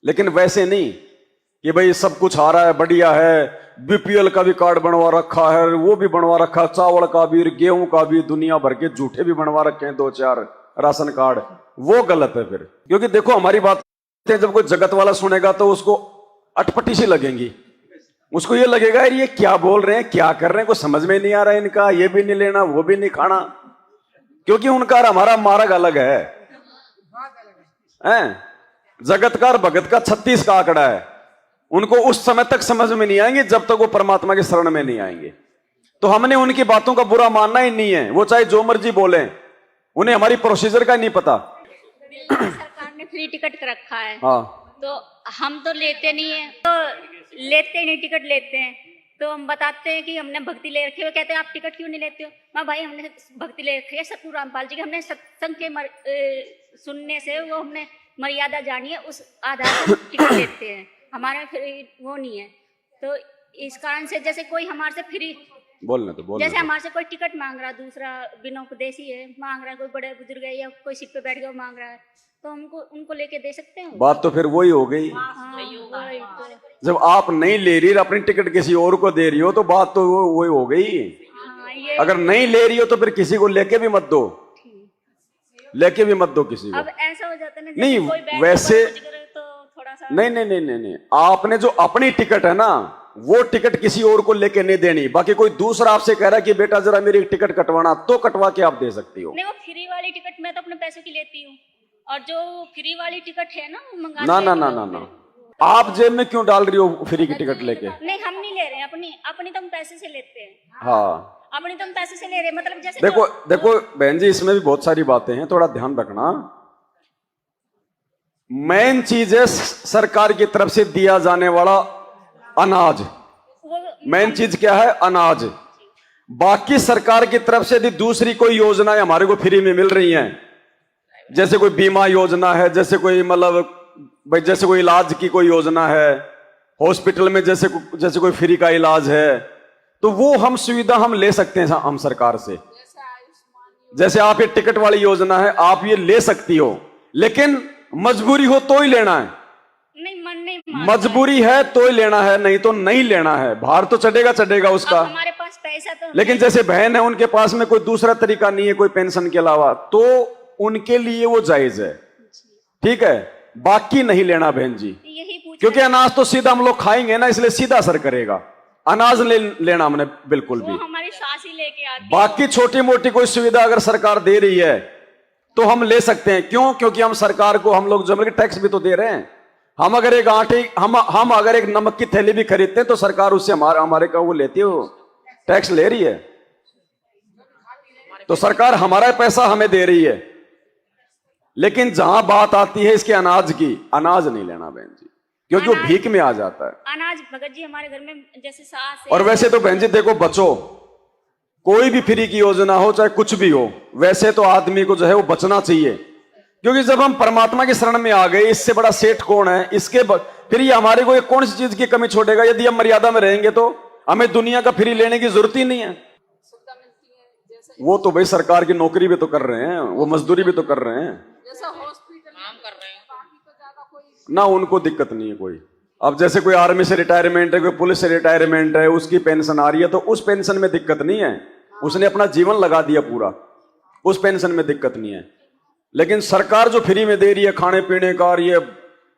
लेकिन वैसे नहीं कि भाई सब कुछ आ रहा है, बढ़िया है, बीपीएल का भी कार्ड बनवा रखा है, वो भी बनवा रखा, चावल का भी, गेहूं का भी, दुनिया भर के झूठे भी बनवा रखे हैं 2-4 राशन कार्ड। वो गलत है फिर, क्योंकि देखो हमारी बात जब कोई जगत वाला सुनेगा तो उसको अटपटी सी लगेंगी। उसको ये लगेगा यार ये क्या बोल रहे हैं, क्या कर रहे हैं, कुछ समझ में नहीं आ रहा है इनका, ये भी नहीं लेना वो भी नहीं खाना, क्योंकि उनका और हमारा मार्ग अलग है। जगतकार भगत का 36 का आंकड़ा है, उनको उस समय तक समझ में नहीं आएंगे जब तक वो परमात्मा के शरण में नहीं आएंगे। तो हमने उनकी बातों का बुरा मानना ही नहीं है, वो चाहे जो मर्जी बोले, उन्हें हमारी प्रोसीजर का नहीं पता। सरकार ने फ्री टिकट कर रखा है, हाँ, तो हम तो लेते नहीं है, तो लेते नहीं, टिकट लेते हैं तो हम बताते हैं कि हमने भक्ति ले रखी है। वो कहते हैं आप टिकट क्यों नहीं लेते हो? हाँ भाई हमने भक्ति ले रखी है सतगुरु रामपाल जी की, हमने सत्संग के सुनने से वो हमने मर्यादा जानी है, उस आधार पर टिकट लेते हैं, हमारे में फिर वो नहीं है। तो इस कारण से जैसे कोई हमारे से फ्री बोलने तो जैसे हमारे से कोई टिकट मांग रहा, दूसरा बिना उपदेशी है मांग रहा है, कोई बड़े बुजुर्ग है या कोई सीट पे बैठ गया मांग रहा है, तो हमको उनको लेके दे सकते हैं। बात तो फिर वही हो गई, वही तो। जब आप नहीं ले रही अपनी टिकट किसी और को दे रही हो तो बात तो वही हो गई। अगर नहीं ले रही हो तो फिर किसी को लेके भी मत दो, लेके भी मत दो किसी को। अब ऐसा हो जाता है ना, नहीं, कोई बैठ वैसे तो थोड़ा सा नहीं, आपने जो अपनी टिकट है ना वो टिकट किसी और को लेके नहीं देनी। बाकी कोई दूसरा आपसे कह रहा है कि बेटा जरा मेरी टिकट कटवाना, तो कटवा के आप दे सकती हो। नहीं, वो फ्री वाली टिकट मैं तो अपने पैसों की लेती हूँ, और जो फ्री वाली टिकट है ना वो मंगा ना, आप जेब में क्यों डाल रही हो फ्री की टिकट लेके? नहीं, हम नहीं ले रहे हैं, अपनी तो हम पैसे से लेते हैं। हाँ, अपनी तो हम पैसे से ले रहे हैं, मतलब जैसे देखो बहन जी, इसमें भी बहुत सारी बातें हैं, थोड़ा ध्यान रखना। मेन चीज है सरकार की तरफ से दिया जाने वाला अनाज, मेन चीज क्या है? अनाज। बाकी सरकार की तरफ से यदि दूसरी कोई योजनाएं हमारे को फ्री में मिल रही हैं, जैसे कोई बीमा योजना है, जैसे कोई मतलब भाई जैसे कोई इलाज की कोई योजना है, हॉस्पिटल में जैसे कोई फ्री का इलाज है, तो वो हम सुविधा हम ले सकते हैं हम सरकार से। जैसे आप ये टिकट वाली योजना है, आप ये ले सकती हो, लेकिन मजबूरी हो तो ही लेना है। नहीं, मन नहीं मानता मजबूरी है तो ही लेना है, नहीं तो नहीं लेना है। भार तो चढ़ेगा उसका। हमारे पास पैसा तो लेकिन जैसे बहन है, उनके पास में कोई दूसरा तरीका नहीं है कोई पेंशन के अलावा, तो उनके लिए वो जायज है, ठीक है। बाकी नहीं लेना बहन जी, यही पूछ क्योंकि अनाज तो सीधा हम लोग खाएंगे ना, इसलिए सीधा असर करेगा। अनाज लेना हमने बिल्कुल भी। हमारी सास ही लेके आती है। बाकी छोटी मोटी कोई सुविधा अगर सरकार दे रही है तो हम ले सकते हैं। क्यों? क्योंकि हम सरकार को, हम लोग जो टैक्स भी तो दे रहे हैं। हम अगर एक आटे हम अगर एक नमक की थैली भी खरीदते हैं तो सरकार उससे हमारे का वो लेती है, वो टैक्स ले रही है। तो सरकार हमारा पैसा हमें दे रही है। लेकिन जहां बात आती है इसके अनाज की, अनाज नहीं लेना बहन जी, क्योंकि वो भीख में आ जाता है। अनाज भगत जी हमारे घर में जैसे सास है। और वैसे तो बहन जी देखो, बचो, कोई भी फ्री की योजना हो चाहे कुछ भी हो, वैसे तो आदमी को जो है वो बचना चाहिए। क्योंकि जब हम परमात्मा की शरण में आ गए, इससे बड़ा सेठ कौन है? फिर ये हमारे को कौन सी चीज की कमी छोड़ेगा? यदि हम मर्यादा में रहेंगे तो हमें दुनिया का फ्री लेने की जरूरत ही नहीं है। वो तो भाई सरकार की नौकरी भी तो कर रहे हैं, वो मजदूरी भी तो कर रहे हैं, जैसा हॉस्पिटल काम कर रहे हैं, बाकी तो ज्यादा कोई ना उनको दिक्कत नहीं है कोई। अब जैसे कोई आर्मी से रिटायरमेंट है, कोई पुलिस से रिटायरमेंट है, उसकी पेंशन आ रही है, तो उस पेंशन में दिक्कत नहीं है, उसने अपना जीवन लगा दिया पूरा, उस पेंशन में दिक्कत नहीं है। लेकिन सरकार जो फ्री में दे रही है खाने पीने का, और ये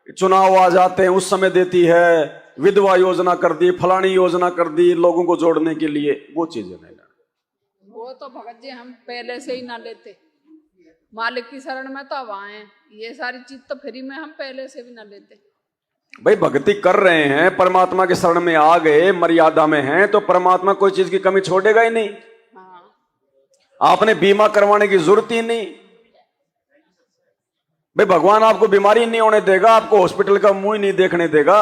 चुनाव आ जाते हैं उस समय देती है, विधवा योजना कर दी, फलानी योजना कर दी लोगों को जोड़ने के लिए, वो चीजें नहीं। वो तो भगत जी हम पहले से ही ना लेते, मालिक की शरण में तो अब आए, ये सारी चीज तो फ्री में हम पहले से भी ना लेते। भाई भक्ति कर रहे हैं, परमात्मा के शरण में आ गए, मर्यादा में हैं, तो परमात्मा कोई चीज की कमी छोड़ेगा ही नहीं। हाँ। आपने बीमा करवाने की जरूरत ही नहीं। भाई भगवान आपको बीमारी नहीं होने देगा, आपको हॉस्पिटल का मुंह ही नहीं देखने देगा।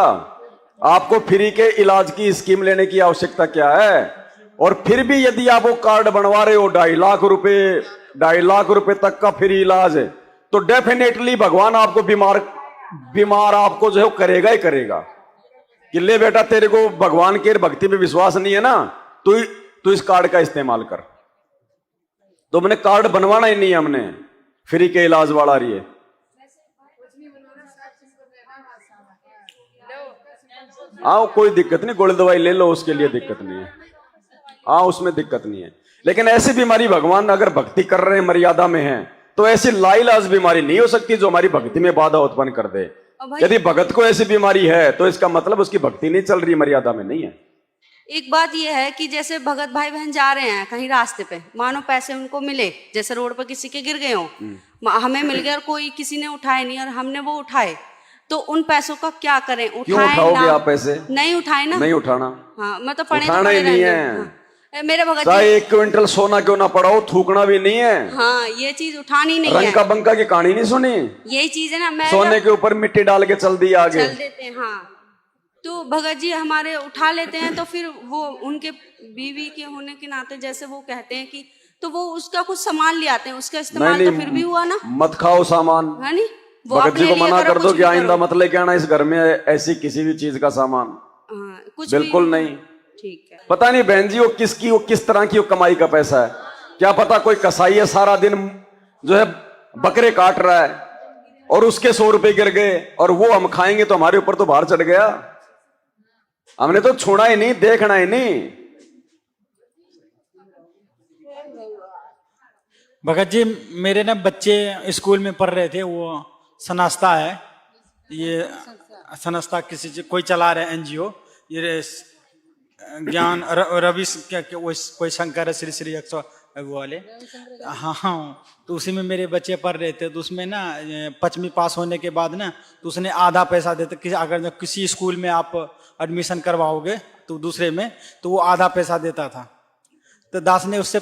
आपको फ्री के इलाज की स्कीम लेने की आवश्यकता क्या है? और फिर भी यदि आप वो कार्ड बनवा रहे हो 2.5 लाख रुपए तक का फ्री इलाज है, तो डेफिनेटली भगवान आपको बीमार आपको जो है करेगा ही करेगा कि ले बेटा तेरे को भगवान के भक्ति में विश्वास नहीं है ना, तू इस कार्ड का इस्तेमाल कर। तो मैंने कार्ड बनवाना ही नहीं है हमने, फ्री के इलाज वाला रही है। हाँ, कोई दिक्कत नहीं, गोली दवाई ले लो, उसके लिए दिक्कत नहीं है। हाँ, उसमें दिक्कत नहीं है। लेकिन ऐसी बीमारी भगवान अगर भक्ति कर रहे हैं, मर्यादा में है, तो ऐसी लाइलाज बीमारी नहीं हो सकती जो हमारी भक्ति में बाधा उत्पन्न कर दे। और भाई यदि भगत को ऐसी बीमारी है तो इसका मतलब उसकी भक्ति नहीं चल रही, मर्यादा में नहीं है। एक बात यह है कि जैसे भगत भाई बहन जा रहे हैं कहीं रास्ते पे, मानो पैसे उनको मिले, जैसे रोड पर किसी के गिर गए हो, हमें मिल गए और कोई किसी ने उठाए नहीं और हमने वो उठाए, तो उन पैसों का क्या करें? क्यों उठाए उठाओगे ना? आप पैसे? नहीं उठाए ना, नहीं उठाना। हाँ मैं तो पढ़े तो उठाना ही पढ़े नहीं रहने है। दो। हाँ। मेरे भगत चाहे जी, 1 क्विंटल सोना क्यों ना पड़ाओ, थूकना भी नहीं है। हाँ ये चीज उठानी नहीं रंग है, का बंका की कहानी नहीं सुनी? यही चीज है ना। मैं सोने के ऊपर मिट्टी डाल के चल दी आगे। चल देते हैं, हाँ। तो भगत जी हमारे उठा लेते हैं, तो फिर वो उनके बीवी के होने के नाते जैसे वो कहते हैं कि, तो वो उसका कुछ सामान ले आते हैं, उसका इस्तेमाल तो फिर भी हुआ ना। मत खाओ सामान। है नहीं, वो भगत अपने जी को लिए मना करो, कर दो कुछ कि भी आइंदा करो। मत लेके आना इस घर में ऐसी किसी भी चीज का सामान। हाँ, कुछ बिल्कुल भी, नहीं। ठीक है। पता नहीं बहन जी वो किस तरह की वो कमाई का पैसा है, क्या पता कोई कसाई है सारा दिन जो है बकरे काट रहा है और उसके 100 रुपए गिर गए और वो हम खाएंगे तो हमारे ऊपर तो भार चढ़ गया। हमने तो छूना ही नहीं, देखना ही नहीं। भगत जी मेरे ना बच्चे स्कूल में पढ़ रहे थे, वो संस्था है, ये संस्था किसी कोई चला रहे एनजीओ, ये ज्ञान रवि कोई शंकर श्री श्री 100 वो वाले, हाँ। तो उसी में मेरे बच्चे पढ़ रहे थे, तो उसमें ना 5वीं पास होने के बाद ना तो उसने आधा पैसा देते कि अगर किसी स्कूल में आप एडमिशन करवाओगे तो दूसरे में, तो वो आधा पैसा देता था। तो दास ने उससे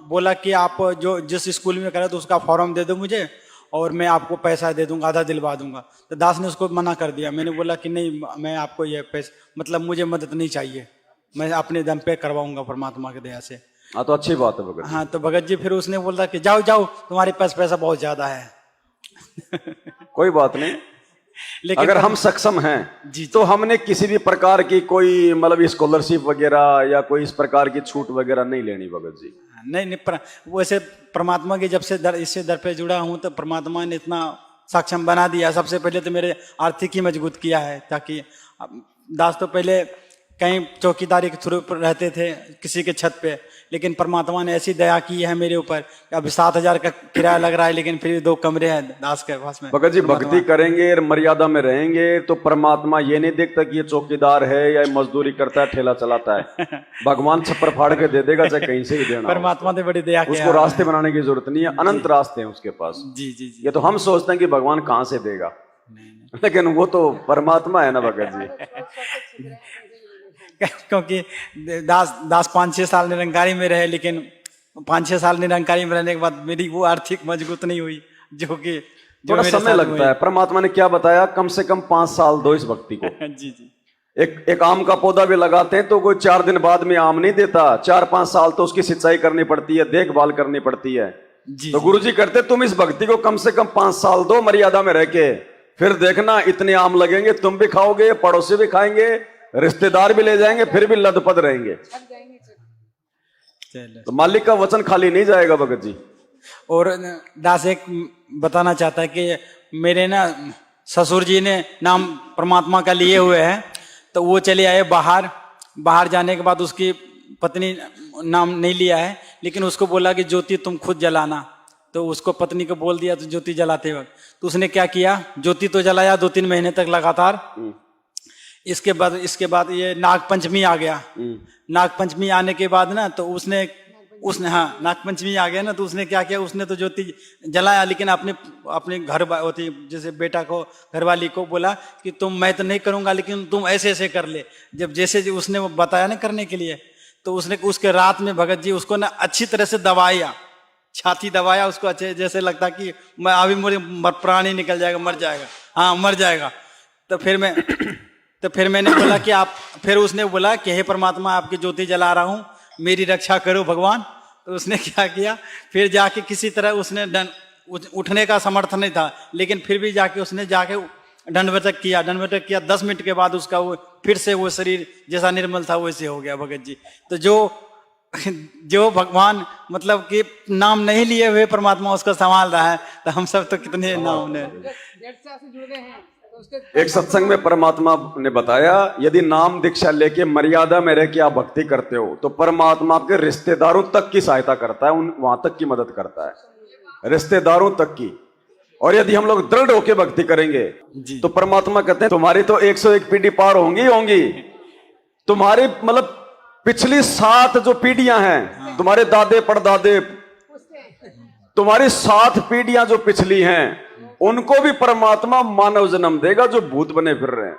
बोला कि आप जो जिस स्कूल में करा तो उसका फॉर्म दे दो मुझे और मैं आपको पैसा दे दूंगा, आधा दिलवा दूंगा। तो दास ने उसको मना कर दिया। मैंने बोला कि नहीं, मैं आपको ये पैसा मतलब मुझे मदद नहीं चाहिए, मैं अपने दम पे करवाऊंगा परमात्मा की दया से। हाँ तो अच्छी बात है भगत। हाँ तो भगत जी फिर उसने बोला कि जाओ जाओ तुम्हारे पास पैसा बहुत ज्यादा है। कोई बात नहीं, लेकिन अगर हम सक्षम हैं जी, तो हमने किसी भी प्रकार की कोई मतलब स्कॉलरशिप वगैरह या कोई इस प्रकार की छूट वगैरह नहीं लेनी भगत जी। नहीं वैसे परमात्मा के जब से इससे दर पे जुड़ा हूँ तो परमात्मा ने इतना सक्षम बना दिया। सबसे पहले तो मेरे आर्थिक ही मजबूत किया है, ताकि दास तो पहले कहीं चौकीदारी के थ्रू रहते थे किसी के छत पे, लेकिन परमात्मा ने ऐसी दया की है मेरे ऊपर कि अभी 7,000 का किराया लग रहा है, लेकिन फिर 2 कमरे हैं दास के पास में। भगत जी भक्ति करेंगे, मर्यादा में रहेंगे तो परमात्मा ये नहीं देखता कि ये चौकीदार है या मजदूरी करता है, ठेला चलाता है। भगवान छप्पर फाड़ के दे देगा, चाहे कहीं से भी देना। परमात्मा ने बड़ी दया उसको रास्ते बनाने की जरूरत नहीं है, अनंत रास्ते हैं उसके पास। जी जी जी। ये तो हम सोचते हैं कि भगवान कहाँ से देगा, लेकिन वो तो परमात्मा है ना भगत जी। क्योंकि दास 5-6 साल निरंकारी में रहे, लेकिन 5-6 साल निरंकारी में रहने के बाद मेरी वो आर्थिक मजबूत नहीं हुई जो कि थोड़ा समय लगता है। परमात्मा ने क्या बताया, कम से कम 5 साल दो इस भक्ति को। जी जी। एक आम का पौधा भी लगाते हैं तो कोई 4 दिन बाद में आम नहीं देता, 4-5 साल तो उसकी सिंचाई करनी पड़ती है, देखभाल करनी पड़ती है। जी, तो गुरुजी कहते तुम इस भक्ति को कम से कम 5 साल दो मर्यादा में रह के, फिर देखना इतने आम लगेंगे, तुम भी खाओगे, पड़ोसी भी खाएंगे, रिश्तेदार भी ले जाएंगे, फिर भी लदपद रहेंगे। तो मालिक का वचन खाली नहीं जाएगा भगत जी। और दास एक बताना चाहता है कि मेरे ना ससुर जी ने नाम परमात्मा का लिए हुए हैं, तो वो चले आए बाहर जाने के बाद उसकी पत्नी नाम नहीं लिया है, लेकिन उसको बोला कि ज्योति तुम खुद जलाना। तो उसको पत्नी को बोल दिया तो ज्योति जलाते वक्त, तो उसने क्या किया, ज्योति तो जलाया 2-3 महीने तक लगातार। इसके बाद ये नाग पंचमी आ गया। नाग पंचमी आने के बाद ना तो उसने हाँ नाग पंचमी आ गया ना, तो उसने क्या किया, उसने तो ज्योति जलाया, लेकिन अपने घर होती जैसे बेटा को, घरवाली को बोला कि मैं तो नहीं करूंगा, लेकिन तुम ऐसे कर ले। जब जैसे उसने वो बताया ना करने के लिए, तो उसने उसके रात में भगत जी उसको ना अच्छी तरह से दबाया, छाती दबाया उसको, अच्छे जैसे लगता कि मैं अभी मेरे प्राण ही निकल जाएगा, मर जाएगा, हाँ मर जाएगा। तो फिर मैंने बोला कि फिर उसने बोला कि हे परमात्मा, आपकी ज्योति जला रहा हूँ, मेरी रक्षा करो भगवान। तो उसने क्या किया, फिर जाके किसी तरह उसने उठने का समर्थन नहीं था, लेकिन फिर भी उसने जाके दंडवत किया। 10 मिनट के बाद उसका वो फिर से वो शरीर जैसा निर्मल था वैसे हो गया भगत जी। तो जो भगवान मतलब कि नाम नहीं लिए हुए परमात्मा उसको संभाल रहा है, तो हम सब तो कितने नाम ने। एक सत्संग में परमात्मा ने बताया, यदि नाम दीक्षा लेके मर्यादा में रह के आप भक्ति करते हो तो परमात्मा आपके रिश्तेदारों तक की सहायता करता है, वहां तक की मदद करता है, रिश्तेदारों तक की। और यदि हम लोग दृढ़ होकर भक्ति करेंगे तो परमात्मा कहते हैं तुम्हारी तो 101 पीढ़ी पार होंगी होंगी। तुम्हारी मतलब पिछली 7 जो पीढ़ियां हैं, तुम्हारे दादे परदादे, तुम्हारी 7 पीढ़ियां जो पिछली हैं, उनको भी परमात्मा मानव जन्म देगा जो भूत बने फिर रहे हैं।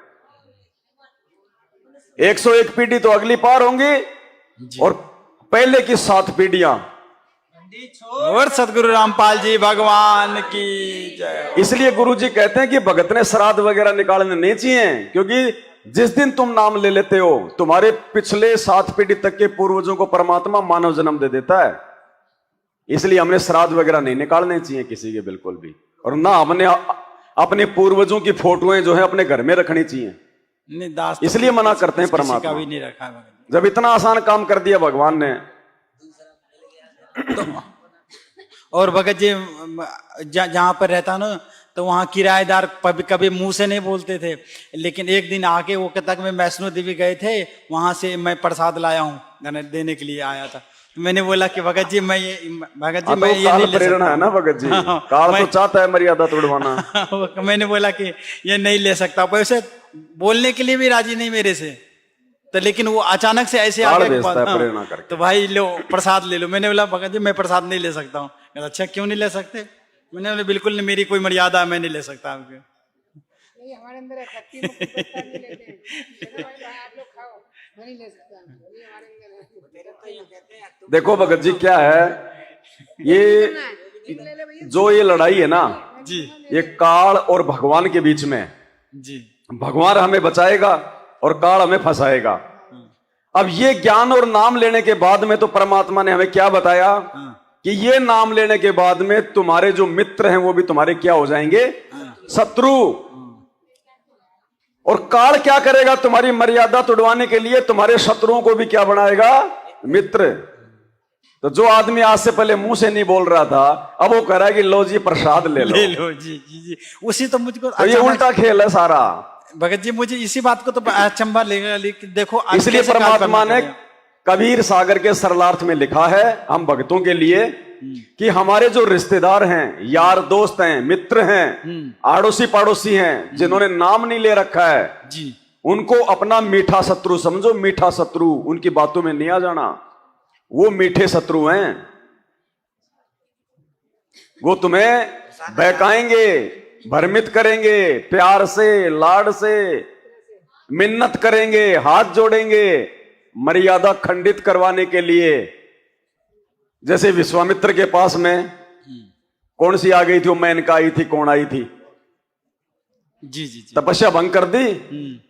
101 पीढ़ी तो अगली पार होंगी और पहले की 7 पीढ़ियां। और सदगुरु रामपाल जी भगवान की जय। इसलिए गुरु जी कहते हैं कि भगत ने श्राद्ध वगैरह निकालने नहीं चाहिए, क्योंकि जिस दिन तुम नाम ले लेते हो तुम्हारे पिछले 7 पीढ़ी तक के पूर्वजों को परमात्मा मानव जन्म दे देता है। इसलिए हमने श्राद्ध वगैरह नहीं निकालने चाहिए किसी के, बिल्कुल भी। और ना हमने अपने पूर्वजों की फोटोएं जो है अपने घर में रखनी चाहिए, नहीं दास, इसलिए मना करते हैं परमात्मा। का भी नहीं रखा है जब इतना आसान काम कर दिया भगवान ने। तो, और भगत जी जहां पर रहता ना तो वहाँ किराएदार कभी मुंह से नहीं बोलते थे, लेकिन एक दिन आके वो कहता कि मैं वैष्णो देवी गए थे, वहां से मैं प्रसाद लाया हूँ देने के लिए आया था। मैंने बोला कि भगत जी मैं ये नहीं प्रेरणा है ना भगत जी, काल तो चाहता है मर्यादा तोड़वाना। मैंने बोला कि ये नहीं ले सकता, वैसे बोलने के लिए भी राजी नहीं मेरे से, तो लेकिन वो अचानक से ऐसे आ गया तो भाई लो प्रसाद ले लो। मैंने बोला भगत जी मैं प्रसाद नहीं ले सकता हूँ। अच्छा क्यों नहीं ले सकते? मैंने बोला बिल्कुल नहीं, मेरी कोई मर्यादा है, मैं नहीं ले सकता आपके। नहीं हमारे अंदर है, खट्टी मिर्ची पत्ता नहीं लेते हैं। चलो भाई आप लोग खाओ, मैं नहीं ले सकता, ये हमारे अंदर है। देखो भगत जी क्या है, ये जो ये लड़ाई है ना जी, ये काल और भगवान के बीच में जी। भगवान हमें बचाएगा और काल हमें फंसाएगा। अब ये ज्ञान और नाम लेने के बाद में तो परमात्मा ने हमें क्या बताया कि ये नाम लेने के बाद में तुम्हारे जो मित्र हैं वो भी तुम्हारे क्या हो जाएंगे? शत्रु। और काल क्या करेगा? तुम्हारी मर्यादा तोड़वाने के लिए तुम्हारे शत्रुओं को भी क्या बनाएगा? मित्र। तो जो आदमी आज से पहले मुंह से नहीं बोल रहा था, अब वो कह रहा है कि लो जी प्रसाद ले लो। जी जी जी। उसी तो मुझको तो ये उल्टा खेल है सारा भगत जी। मुझे इसी बात को तो अचंभा लेगा, देखो इसलिए परमात्मा ने कबीर सागर के सरलार्थ में लिखा है हम भक्तों के लिए कि हमारे जो रिश्तेदार हैं, यार दोस्त हैं, मित्र हैं, आड़ोसी पड़ोसी हैं, जिन्होंने नाम नहीं ले रखा है जी, उनको अपना मीठा शत्रु समझो। मीठा शत्रु, उनकी बातों में नहीं आ जाना। वो मीठे शत्रु हैं, वो तुम्हें बहकाएंगे, भ्रमित करेंगे, प्यार से लाड से मिन्नत करेंगे, हाथ जोड़ेंगे, मर्यादा खंडित करवाने के लिए। जैसे विश्वामित्र के पास में कौन सी आ गई थी? वो मेनका आई थी, कौन आई थी? जी जी जी। तपस्या भंग कर दी,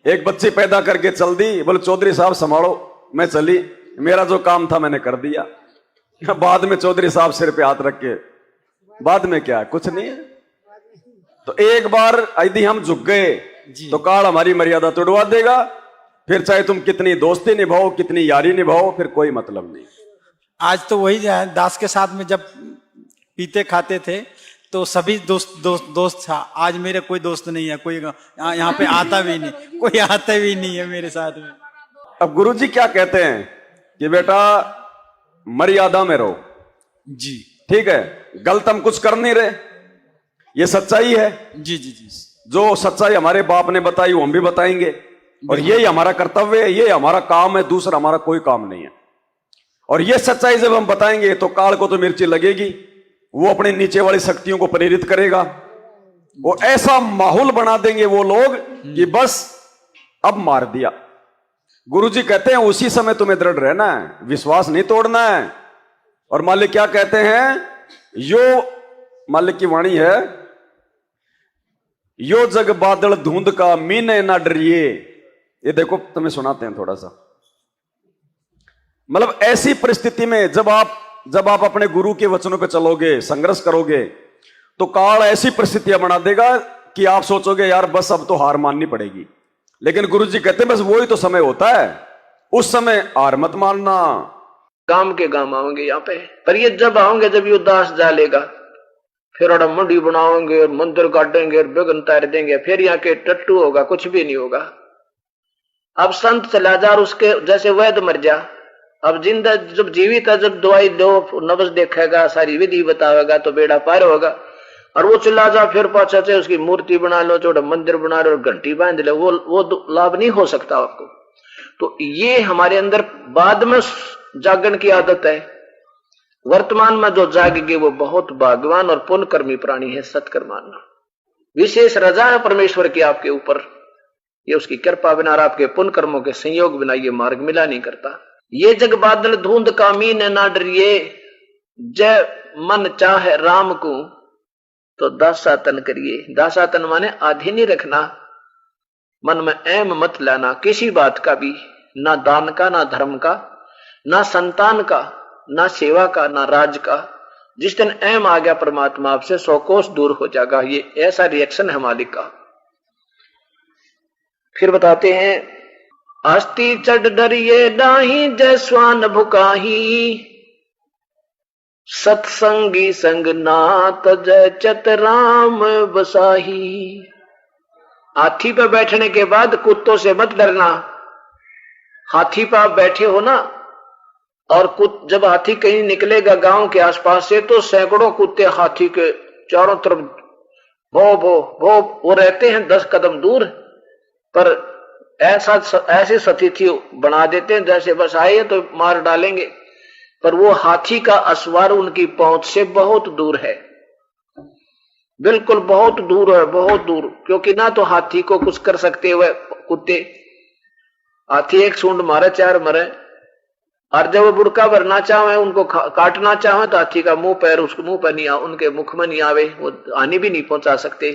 एक बच्ची पैदा करके चल दी, बोले चौधरी साहब संभालो, मैं चली, मेरा जो काम था मैंने कर दिया। बाद में चौधरी साहब सिर पे हाथ रख के, बाद में क्या, कुछ नहीं है। तो एक बार यदि हम झुक गए तो काल हमारी मर्यादा तोड़वा देगा। फिर चाहे तुम कितनी दोस्ती निभाओ, कितनी यारी निभाओ, फिर कोई मतलब नहीं। आज तो वही दास के साथ में जब पीते खाते थे तो सभी दोस्त था। आज मेरे कोई दोस्त नहीं है, कोई यहाँ पे आता भी नहीं, कोई आता भी नहीं है मेरे साथ में। अब गुरुजी क्या कहते हैं कि बेटा मर्यादा में रहो जी, ठीक है, गलत हम कुछ कर नहीं रहे, ये सच्चाई है। जी जी जी। जो सच्चाई हमारे बाप ने बताई वो हम भी बताएंगे, और यही हमारा कर्तव्य है, ये हमारा काम है, दूसरा हमारा कोई काम नहीं है। और ये सच्चाई जब हम बताएंगे तो काल को तो मिर्ची लगेगी, वो अपने नीचे वाली शक्तियों को प्रेरित करेगा। वो ऐसा माहौल बना देंगे वो लोग कि बस अब मार दिया। गुरुजी कहते हैं उसी समय तुम्हें दृढ़ रहना है, विश्वास नहीं तोड़ना है। और मालिक क्या कहते हैं, यो मालिक की वाणी है, यो जग बादल धुंध का मीने ना डरिए। ये देखो तुम्हें सुनाते हैं थोड़ा सा। मतलब ऐसी परिस्थिति में जब आप अपने गुरु के वचनों पे चलोगे, संघर्ष करोगे, तो काल ऐसी परिस्थितियां बना देगा कि आप सोचोगे यार बस अब तो हार माननी पड़ेगी। लेकिन गुरुजी कहते हैं बस वही तो समय होता है, उस समय हार मत मानना। काम के काम आओगे यहाँ पे, पर ये जब आओगे जब ये उदास जा लेगा, फिर और मंडी बनाओगे, मंदिर काटेंगे, बेगन तार देंगे, फिर यहाँ के टट्टू होगा, कुछ भी नहीं होगा। अब संत चला जा, उसके जैसे वैद्य मर जा। अब जिंदा जब जीवित है, जब दवाई दो, नब्ज देखेगा, सारी विधि बतावेगा तो बेड़ा पार होगा। और वो चिल्ला जा फिर पाछा से उसकी मूर्ति बना लो, छोटा मंदिर बना लो, घंटी बांध लो, वो लाभ नहीं हो सकता आपको। तो ये हमारे अंदर बाद में जागरण की आदत है। वर्तमान में जो जागेगी वो बहुत भाग्यवान और पुण्यकर्मी प्राणी है। सत्कर्म मानना विशेष रजा है परमेश्वर की आपके ऊपर, ये उसकी कृपा बिना और आपके पुण्य कर्मों के संयोग बिना ये मार्ग मिला नहीं करता। ये जग बादल धुंध कामीन ना डरिए, जय मन चाहे राम को तो दासातन करिए। दासातन माने आधे नहीं रखना, मन में एम मत लाना किसी बात का भी, ना दान का, ना धर्म का, ना संतान का, ना सेवा का, ना राज का। जिस दिन एम आ गया परमात्मा आपसे 100 कोस दूर हो जाएगा। ये ऐसा रिएक्शन है मालिक का। फिर बताते हैं, आस्ती चढ़ डरिए डाही जय स्वान भुकाही, सत्संगी संग नात जय चतराम बसाही। हाथी पर बैठने के बाद कुत्तों से मत डरना। हाथी पर आप बैठे हो ना, और जब हाथी कहीं निकलेगा गांव के आसपास से तो सैकड़ों कुत्ते हाथी के चारों तरफ भो भो भो वो रहते हैं 10 कदम दूर, पर ऐसे सतिथि बना देते हैं जैसे बस आए तो मार डालेंगे, पर वो हाथी का असवार उनकी पहुंच से बहुत दूर है, बिल्कुल बहुत दूर है, बहुत दूर। क्योंकि ना तो हाथी को कुछ कर सकते हुए कुत्ते, हाथी एक सूंड मारे 4 मरे, और जब वो बुड़का भरना चाहे उनको काटना चाहे तो हाथी का मुंह पैर उसके मुंह पर नहीं उनके मुख में नहीं आवे, वो हानि भी नहीं पहुंचा सकते।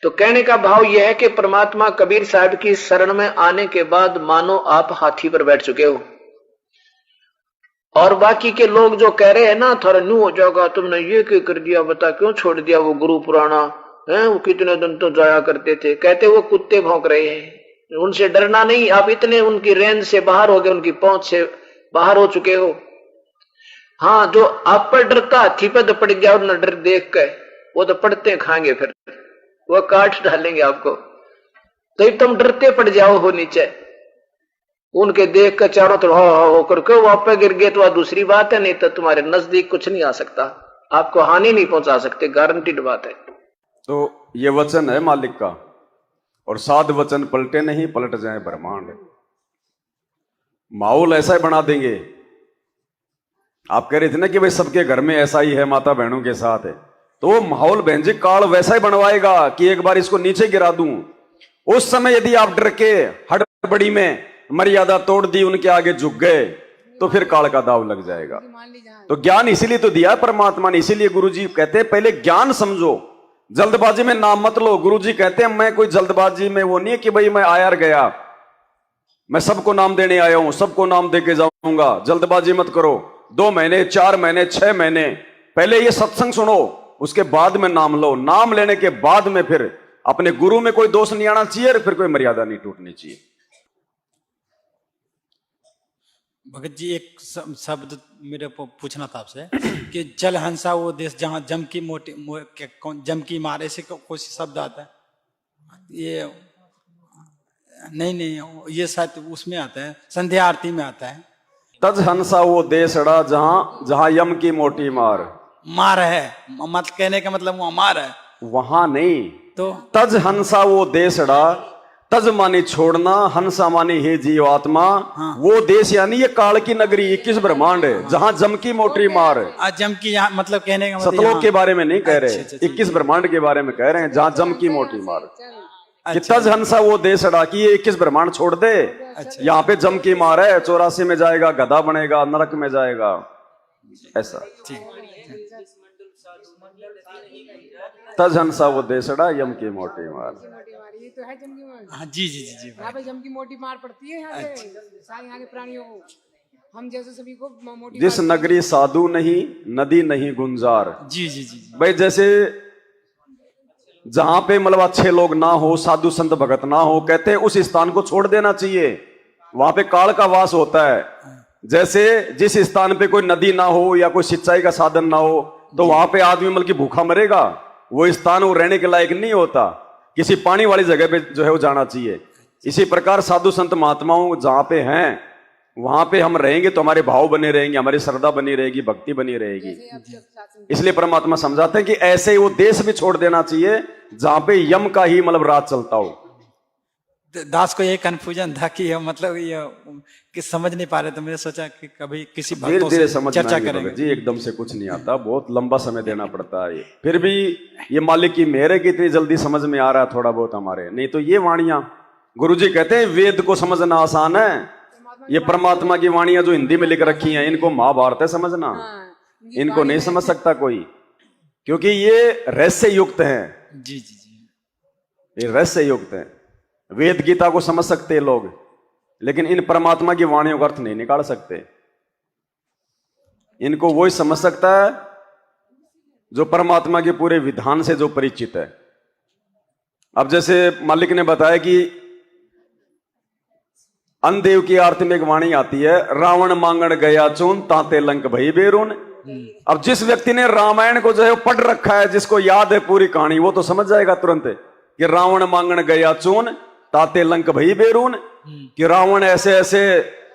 तो कहने का भाव यह है कि परमात्मा कबीर साहब की शरण में आने के बाद मानो आप हाथी पर बैठ चुके हो, और बाकी के लोग जो कह रहे हैं ना थोड़ा न्यू हो जाएगा, तुमने ये क्यों कर दिया, बता क्यों छोड़ दिया वो गुरु पुराना है, वो कितने दिन तो जाया करते थे, कहते वो कुत्ते भौंक रहे हैं। उनसे डरना नहीं, आप इतने उनकी रेंज से बाहर हो गए, उनकी पहुंच से बाहर हो चुके हो। हाँ, जो आप पर डरता हाथी पर दपड़ गया और न डर देख के, वो तो पड़ते खाएंगे, फिर वो काट डालेंगे आपको। तो तुम डरते पड़ जाओ हो नीचे, उनके देख कर चारों तरफ होकर के वो आप पे गिर गए तो वह दूसरी बात है, नहीं तो तुम्हारे नजदीक कुछ नहीं आ सकता, आपको हानि नहीं पहुंचा सकते, गारंटीड बात है। तो ये वचन है मालिक का, और 7 वचन पलटे नहीं पलट जाए ब्रह्मांड। माहौल ऐसा ही बना देंगे। आप कह रहे थे ना कि भाई सबके घर में ऐसा ही है, माता बहनों के साथ है, तो वो माहौल बहनजी काल वैसा ही बनवाएगा कि एक बार इसको नीचे गिरा दूं। उस समय यदि आप डर के हड़बड़ी में मर्यादा तोड़ दी, उनके आगे झुक गए, तो फिर काल का दाव लग जाएगा। तो ज्ञान इसीलिए तो दिया परमात्मा ने, इसीलिए गुरुजी कहते हैं पहले ज्ञान समझो, जल्दबाजी में नाम मत लो। गुरुजी कहते हैं मैं कोई जल्दबाजी में वो नहीं है कि भाई मैं आया गया, मैं सबको नाम देने आया हूं, सबको नाम दे के जाऊंगा। जल्दबाजी मत करो, 2 महीने 4 महीने 6 महीने पहले ये सत्संग सुनो, उसके बाद में नाम लो। नाम लेने के बाद में फिर अपने गुरु में कोई दोष नहीं आना चाहिए, फिर कोई मर्यादा नहीं टूटनी चाहिए। भगत जी, एक शब्द मेरे को पूछना था आपसे कि जल हंसा वो देश जहां जम की मारे से कोई शब्द आता है, ये नहीं ये शायद उसमें आता है, संध्या आरती में आता है। तज हंसा वो देशड़ा जहां यम की मोटी मार है, मत कहने का मतलब वो मार है, वहां नहीं। तो तज हंसा वो देशड़ा, तज मानी छोड़ना, हंसा मानी हे जीव आत्मा। हाँ। वो देश यानी ये काल की नगरी 21 ब्रह्मांड है, जहां जम की मोटी मार। जम की यहाँ मतलब कहने का मतलब सतलोक के बारे में नहीं कह रहे, अच्छा, 21 ब्रह्मांड के बारे में कह रहे हैं, जहां जम की मोटी मार। कि तज हंसा वो देशड़ा की ये 21 ब्रह्मांड छोड़ दे। यहाँ पे जम की मार है, 84 में जाएगा, गधा बनेगा, नरक में जाएगा, ऐसा। तज हंसा वो देशड़ा यम की मोटी मार। ये तो है जम की मार। हाँ, जी जी जी जी, यहाँ पे जम की मोटी मार पड़ती है, यहाँ पे सारे यहाँ के प्राणियों को, हम जैसे सभी को मोटी। जिस नगरी साधु नहीं, नदी नहीं गुंजार। जी जी जी भाई जैसे जहां पे मतलब अच्छे लोग ना हो, साधु संत भगत ना हो, कहते हैं उस स्थान को छोड़ देना चाहिए, वहां पे काल का वास होता है। जैसे जिस स्थान पे कोई नदी ना हो या कोई सिंचाई का साधन ना हो, तो वहां पे आदमी मतलब कि भूखा मरेगा, वो स्थान वो रहने के लायक नहीं होता, किसी पानी वाली जगह पे जो है वो जाना चाहिए। इसी प्रकार साधु संत महात्माओं जहां पे हैं वहां पे हम रहेंगे तो हमारे भाव बने रहेंगे, हमारी श्रद्धा बनी रहेगी, भक्ति बनी रहेगी। इसलिए परमात्मा समझाते हैं कि ऐसे ही वो देश भी छोड़ देना चाहिए जहां पे यम का ही मतलब राज चलता हो। दास को ये कंफ्यूजन था कि ये मतलब ये कि समझ नहीं पा रहे, तो मैंने सोचा कि कभी किसी धीरे भक्तों धीरे से समझ चर्चा में करेंगे। जी एकदम से कुछ नहीं आता, बहुत लंबा समय देना पड़ता है। फिर भी ये मालिक की मेहर है कि इतनी जल्दी समझ में आ रहा है थोड़ा बहुत हमारे, नहीं तो ये वाणियां गुरुजी कहते हैं वेद को समझना आसान है, ये परमात्मा की वाणियां जो हिंदी में लिख रखी हैं इनको महाभारत है समझना, इनको नहीं समझ सकता कोई, क्योंकि ये रहस्य युक्त हैं। जी जी जी, ये रहस्य युक्त है। वेद गीता को समझ सकते हैं लोग, लेकिन इन परमात्मा की वाणियों का अर्थ नहीं निकाल सकते। इनको वही समझ सकता है जो परमात्मा के पूरे विधान से जो परिचित है। अब जैसे मालिक ने बताया कि अनदेव की आरती में एक वाणी आती है, रावण मांगण गया चून ताते लंक भई बेरून। अब जिस व्यक्ति ने रामायण को जो है पढ़ रखा है, जिसको याद है पूरी कहानी, वो तो समझ जाएगा तुरंत कि रावण मांगण गया चून ताते लंक भई बेरून, कि रावण ऐसे ऐसे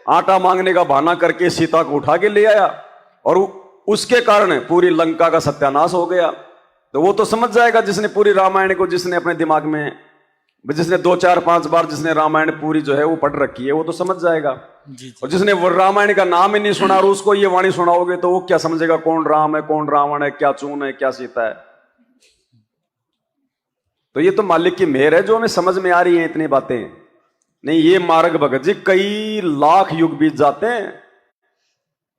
आटा मांगने का बहाना करके सीता को उठा के ले आया और उसके कारण पूरी लंका का सत्यानाश हो गया। तो वो तो समझ जाएगा जिसने पूरी रामायण को, जिसने अपने दिमाग में, जिसने 2 4 5 बार जिसने रामायण पूरी जो है वो पढ़ रखी है, वो तो समझ जाएगा। और जिसने वो रामायण का नाम ही नहीं सुना और उसको ये वाणी सुनाओगे तो वो क्या समझेगा कौन राम है, कौन रावण है, क्या चून है, क्या सीता है। तो ये तो मालिक की मेहर है जो हमें समझ में आ रही है इतनी बातें। नहीं, ये मार्ग भगत जी कई लाख युग बीत जाते हैं,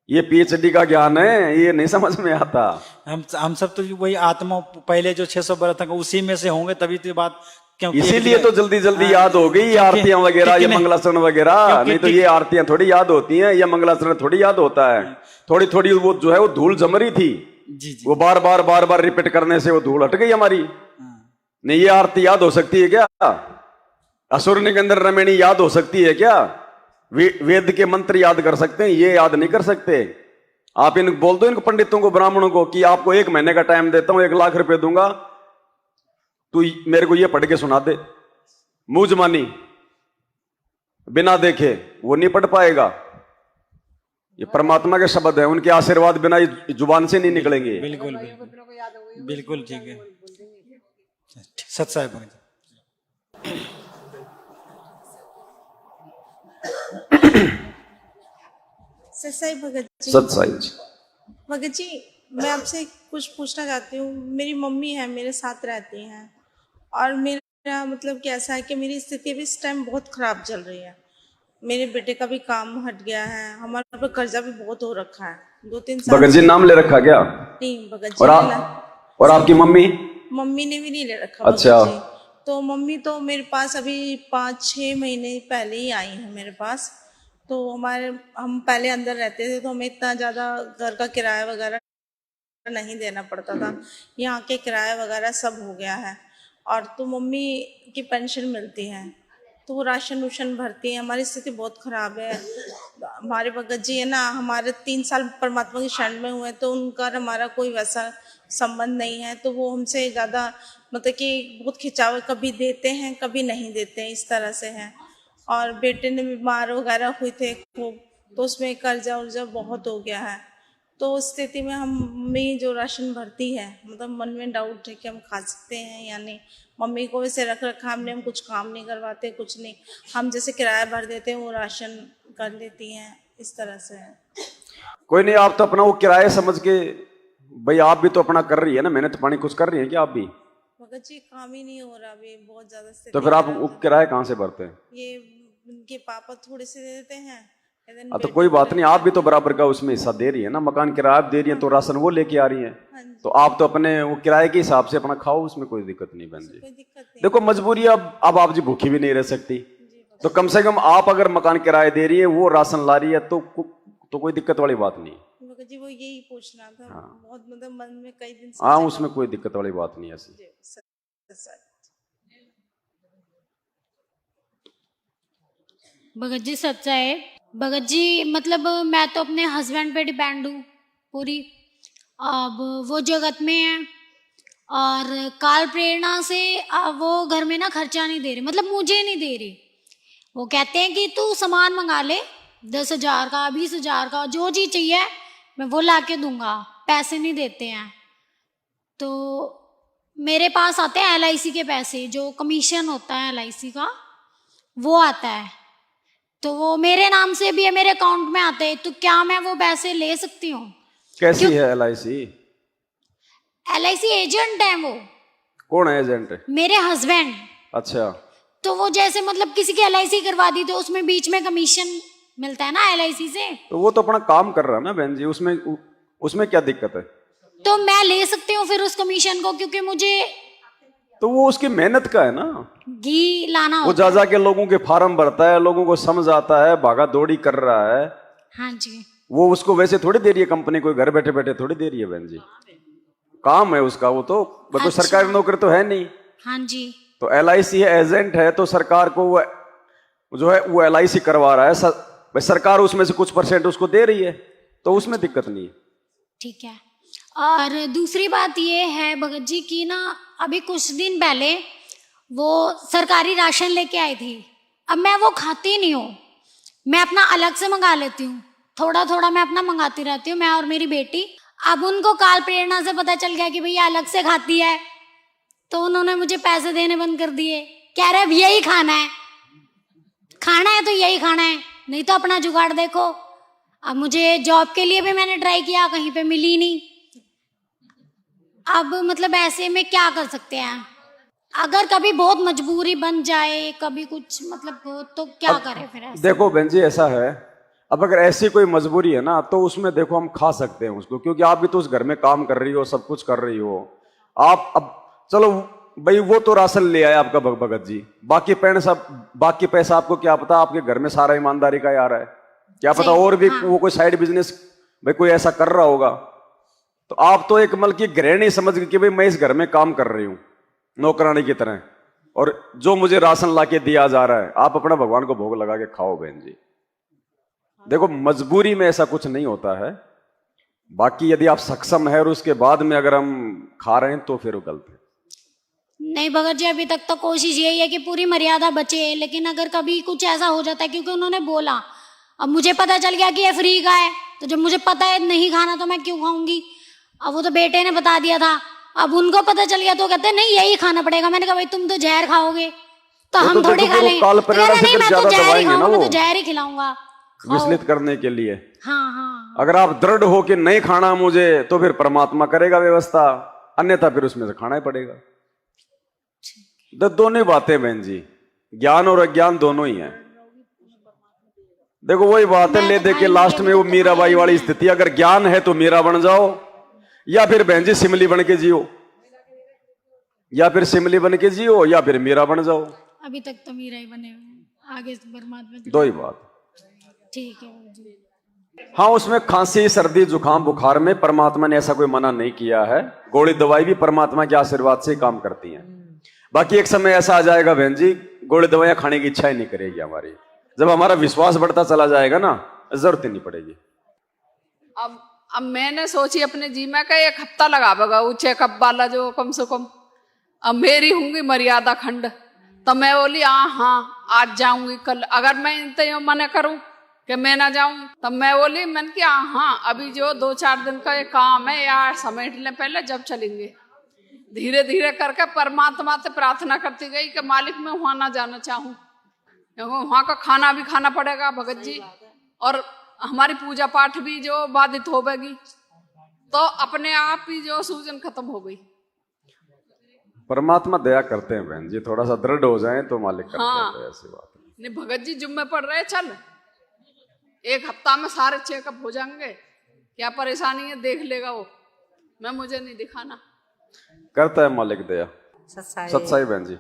ये पीएचडी का ज्ञान है, ये नहीं समझ में आता। हम सब तो वही आत्मा पहले जो 600 वर्ष तक उसी में से होंगे, तभी तो बात, क्योंकि इसीलिए तो जल्दी जल्दी याद हो गई आरतियां वगैरह, ये मंगलाचरण वगैरह। नहीं तो ये आरतियां थोड़ी याद होती हैं, ये मंगलाचरण थोड़ी याद होता है। थोड़ी थोड़ी वो जो है वो धूल जम रही थी, वो बार बार रिपीट करने से वो धूल हट गई हमारी। नहीं, ये आरती याद हो सकती है क्या? असुर निकंदन रमणी याद हो सकती है क्या? वेद के मंत्र याद कर सकते हैं, ये याद नहीं कर सकते। आप इन बोल दो इनको पंडितों को, ब्राह्मणों को कि आपको 1 महीने का टाइम देता हूं, 1 लाख रुपए दूंगा, तू मेरे को ये पढ़ के सुना दे, मुंह जमानी बिना देखे, वो नहीं पढ़ पाएगा। ये परमात्मा के शब्द है, उनके आशीर्वाद बिना ये जुबान से नहीं निकलेंगे। बिल्कुल बिल्कुल ठीक है। सत्साई भगत सत्साई भगत जी। सत्साई जी, भगत जी, मैं आपसे कुछ पूछना चाहती हूँ। मेरी मम्मी है, मेरे साथ रहती हैं, और मेरा मतलब कैसा है कि मेरी स्थिति अभी इस टाइम बहुत खराब चल रही है। मेरे बेटे का भी काम हट गया है, हमारे ऊपर कर्जा भी बहुत हो रखा है। 2-3 साल भगत जी नाम ले रखा क्या? नहीं भगत जी, और आपकी मम्मी? मम्मी ने भी नहीं ले रखा। अच्छा। भगत जी, तो मम्मी तो मेरे पास अभी 5-6 महीने पहले ही आई है मेरे पास। तो हम पहले अंदर रहते थे, तो हमें इतना ज़्यादा घर का किराया वगैरह नहीं देना पड़ता था। यहाँ के किराया वगैरह सब हो गया है, और तो मम्मी की पेंशन मिलती है, तो वो राशन वूशन भरती है। हमारी स्थिति बहुत ख़राब है। हमारे भगत जी है ना, हमारे 3 साल परमात्मा की शरण में हुए, तो उनका और हमारा कोई वैसा संबंध नहीं है। तो वो हमसे ज़्यादा मतलब कि बहुत खिंचाव, कभी देते हैं कभी नहीं देते हैं, इस तरह से है। और बेटे ने बीमार वगैरह हुए थे खूब, तो उसमें कर्जा उर्जा बहुत हो गया है। तो उस स्थिति में हम मम्मी जो राशन भरती है, मतलब मन में डाउट है कि हम खा सकते हैं या नहीं। मम्मी को वैसे रख रखा हमने, हम कुछ काम नहीं करवाते, कुछ नहीं, हम जैसे किराया भर देते हैं वो राशन कर लेती हैं, इस तरह से है। कोई नहीं, आप तो अपना वो किराया समझ के, भाई आप भी तो अपना कर रही है ना, मेहनत पानी कुछ कर रही है क्या आप भी? भगत जी काम ही नहीं हो रहा अभी, बहुत ज्यादा स्थिति। तो फिर आप वो किराया कहाँ से भरते हैं? ये उनके पापा थोड़े से दे देते हैं। तो कोई बात नहीं, आप भी तो बराबर का उसमें हिस्सा दे रही है ना, मकान किराया आप दे रही है तो राशन वो लेके आ रही है। तो आप तो अपने वो किराए के हिसाब से अपना खाओ, उसमें कोई दिक्कत नहीं बहन जी। देखो मजबूरी, अब आप जी भूखी भी नहीं रह सकती, तो कम से कम आप अगर मकान किराया दे रही है, वो राशन ला रही है, तो कोई दिक्कत वाली बात नहीं। जी वो यही पूछना था। हाँ। बहुत मतलब मन में कई दिन से। हाँ, उसमें कोई दिक्कत वाली बात नहीं ऐसी। भगत जी सच्चा है। भगत जी मतलब मैं तो अपने हस्बैंड पे डिपेंड हूँ पूरी। अब वो जगत में है और काल प्रेरणा से वो घर में ना खर्चा नहीं दे रहे, मतलब मुझे नहीं दे रहे। वो कहते हैं कि तू सामान मंगा ले, 10,000 का, 20,000 का, जो चीज चाहिए मैं वो ला के दूंगा, पैसे नहीं देते हैं। तो मेरे पास आते हैं LIC के पैसे, जो कमीशन होता है LIC का वो आता है, तो वो मेरे नाम से भी है, मेरे अकाउंट में आते हैं। तो क्या मैं वो पैसे ले सकती हूँ? कैसी है LIC? LIC एजेंट है वो। कौन है एजेंट? मेरे हस्बैंड। अच्छा। तो वो जैसे मतलब किसी की LIC करवा दी तो उसमें बीच में कमीशन मिलता है ना LIC से। तो वो तो अपना काम कर रहा है ना बहन जी, उसमें क्या दिक्कत है? तो मैं ले सकती हूँ फिर उस कमीशन को, क्योंकि मुझे तो वो उसकी मेहनत का है ना, घी लाना वो होता जा के लोगों के फार्म भरता है, लोगों को समझाता है, भागा दौड़ी कर रहा है। हाँ जी। वो उसको वैसे थोड़ी दे रही है कंपनी, कोई घर बैठे बैठे थोड़ी दे रही है बहन जी, काम है उसका वो तो। कोई अच्छा। सरकारी नौकरी तो है नहीं। हाँ जी। तो LIC है, एजेंट है, तो सरकार को वो जो है वो LIC करवा रहा है, भाई सरकार उसमें से कुछ % उसको दे रही है, तो उसमें दिक्कत नहीं है। ठीक है। और दूसरी बात ये है भगत जी की ना, अभी कुछ दिन पहले वो सरकारी राशन लेके आई थी, अब मैं वो खाती नहीं हूँ, मैं अपना अलग से मंगा लेती हूँ, थोड़ा थोड़ा मैं अपना मंगाती रहती हूँ, मैं और मेरी बेटी। अब उनको काल प्रेरणा से पता चल गया कि भैया अलग से खाती है, तो उन्होंने मुझे पैसे देने बंद कर दिए, कह रहे अब यही खाना है, खाना है तो यही खाना है, नहीं तो अपना जुगाड़ देखो। अब मुझे जॉब के लिए भी मैंने ट्राई किया, कहीं पे मिली नहीं। अब मतलब ऐसे में क्या कर सकते हैं? अगर कभी बहुत मजबूरी बन जाए, कभी कुछ मतलब हो, तो क्या करें फिर ऐसे? देखो बहन जी ऐसा है, अब अगर ऐसी कोई मजबूरी है ना, तो उसमें देखो हम खा सकते हैं उसको, क्योंकि आप भी तो उस घर में काम कर रही हो, सब कुछ कर रही हो आप। अब चलो भाई वो तो राशन ले आया आपका भगत जी, बाकी पैसा आपको क्या पता, आपके घर में सारा ईमानदारी का ही आ रहा है, क्या पता और भी वो कोई साइड बिजनेस भाई कोई ऐसा कर रहा होगा। तो आप तो एक मल की गृहिणी समझ के कि भाई मैं इस घर में काम कर रही हूं नौकरानी की तरह, और जो मुझे राशन लाके दिया जा रहा है आप अपना भगवान को भोग लगा के खाओ बहन जी। देखो मजबूरी में ऐसा कुछ नहीं होता है, बाकी यदि आप सक्षम है और उसके बाद में अगर हम खा रहे हैं तो फिर वो गलत है। नहीं भगत जी, अभी तक तो कोशिश यही है कि पूरी मर्यादा बचे, लेकिन अगर कभी कुछ ऐसा हो जाता है, क्योंकि उन्होंने बोला, अब मुझे पता चल गया कि ये फ्री का है, तो जब मुझे पता है नहीं खाना तो मैं क्यों खाऊंगी। अब वो तो बेटे ने बता दिया था, अब उनको पता चल गया तो कहते नहीं यही खाना पड़ेगा। मैंने कहा भाई तुम तो जहर खाओगे तो हम थोड़ी खा लेंगे, तो नहीं मैं तो जहर ही खाऊंगा, मैं तो जहर ही खिलाऊंगा विचलित करने के लिए। हाँ हाँ। अगर आप दृढ़ हो कि नहीं खाना मुझे, तो फिर परमात्मा करेगा व्यवस्था, अन्यथा फिर उसमें से खाना ही पड़ेगा। दोनों बातें बहन जी, ज्ञान और अज्ञान दोनों ही हैं। देखो वही बात है, ले दे के लास्ट में वो मीराबाई वाली स्थिति, अगर ज्ञान है तो मीरा बन जाओ, या फिर बहन जी सिमली बन के जियो, या फिर सिमली बन के जियो, या फिर मीरा बन जाओ। अभी तक तो मीरा ही बने हुए, आगे परमात्मा। दो ही बात। ठीक है। हाँ, उसमें खांसी सर्दी जुकाम बुखार में परमात्मा ने ऐसा कोई मना नहीं किया है, गोली दवाई भी परमात्मा के आशीर्वाद से काम करती हैं। बाकी एक समय ऐसा आ जाएगा बहन जी, गोली दवाइयां खाने की इच्छा ही नहीं करेगी हमारी, जब हमारा विश्वास बढ़ता चला जाएगा ना, जरूरत ही नहीं पड़ेगी। अब मैंने सोची अपने जी में का 1 हफ्ता लगावेगा वो चेकअप वाला जो कम से कम। अब मेरी होंगी मर्यादा खंड, तो मैं बोली हाँ आज जाऊंगी कल। अगर मैं इनते मना करूं कि मैं ना जाऊं, तब मैं बोली मैंने कि हाँ अभी जो 2-4 दिन का ये काम है यार समेट लें पहले, जब चलेंगे। धीरे धीरे करके परमात्मा से प्रार्थना करती गई कि मालिक मैं वहां ना जाना चाहूं, क्योंकि वहां का खाना भी खाना पड़ेगा भगत जी, और हमारी पूजा पाठ भी जो बाधित होगी, तो अपने आप ही जो सूजन खत्म हो गई। परमात्मा दया करते हैं बहन जी, थोड़ा सा दृढ़ हो जाए तो मालिक करते हैं, ऐसी बात नहीं। भगत जी जुम्मे पड़ रहे, चल 1 हफ्ता में सारे चेकअप हो जाएंगे, क्या परेशानी है देख लेगा वो, मुझे नहीं दिखाना। करता है मालिक दया। सच्चाई बहन जी।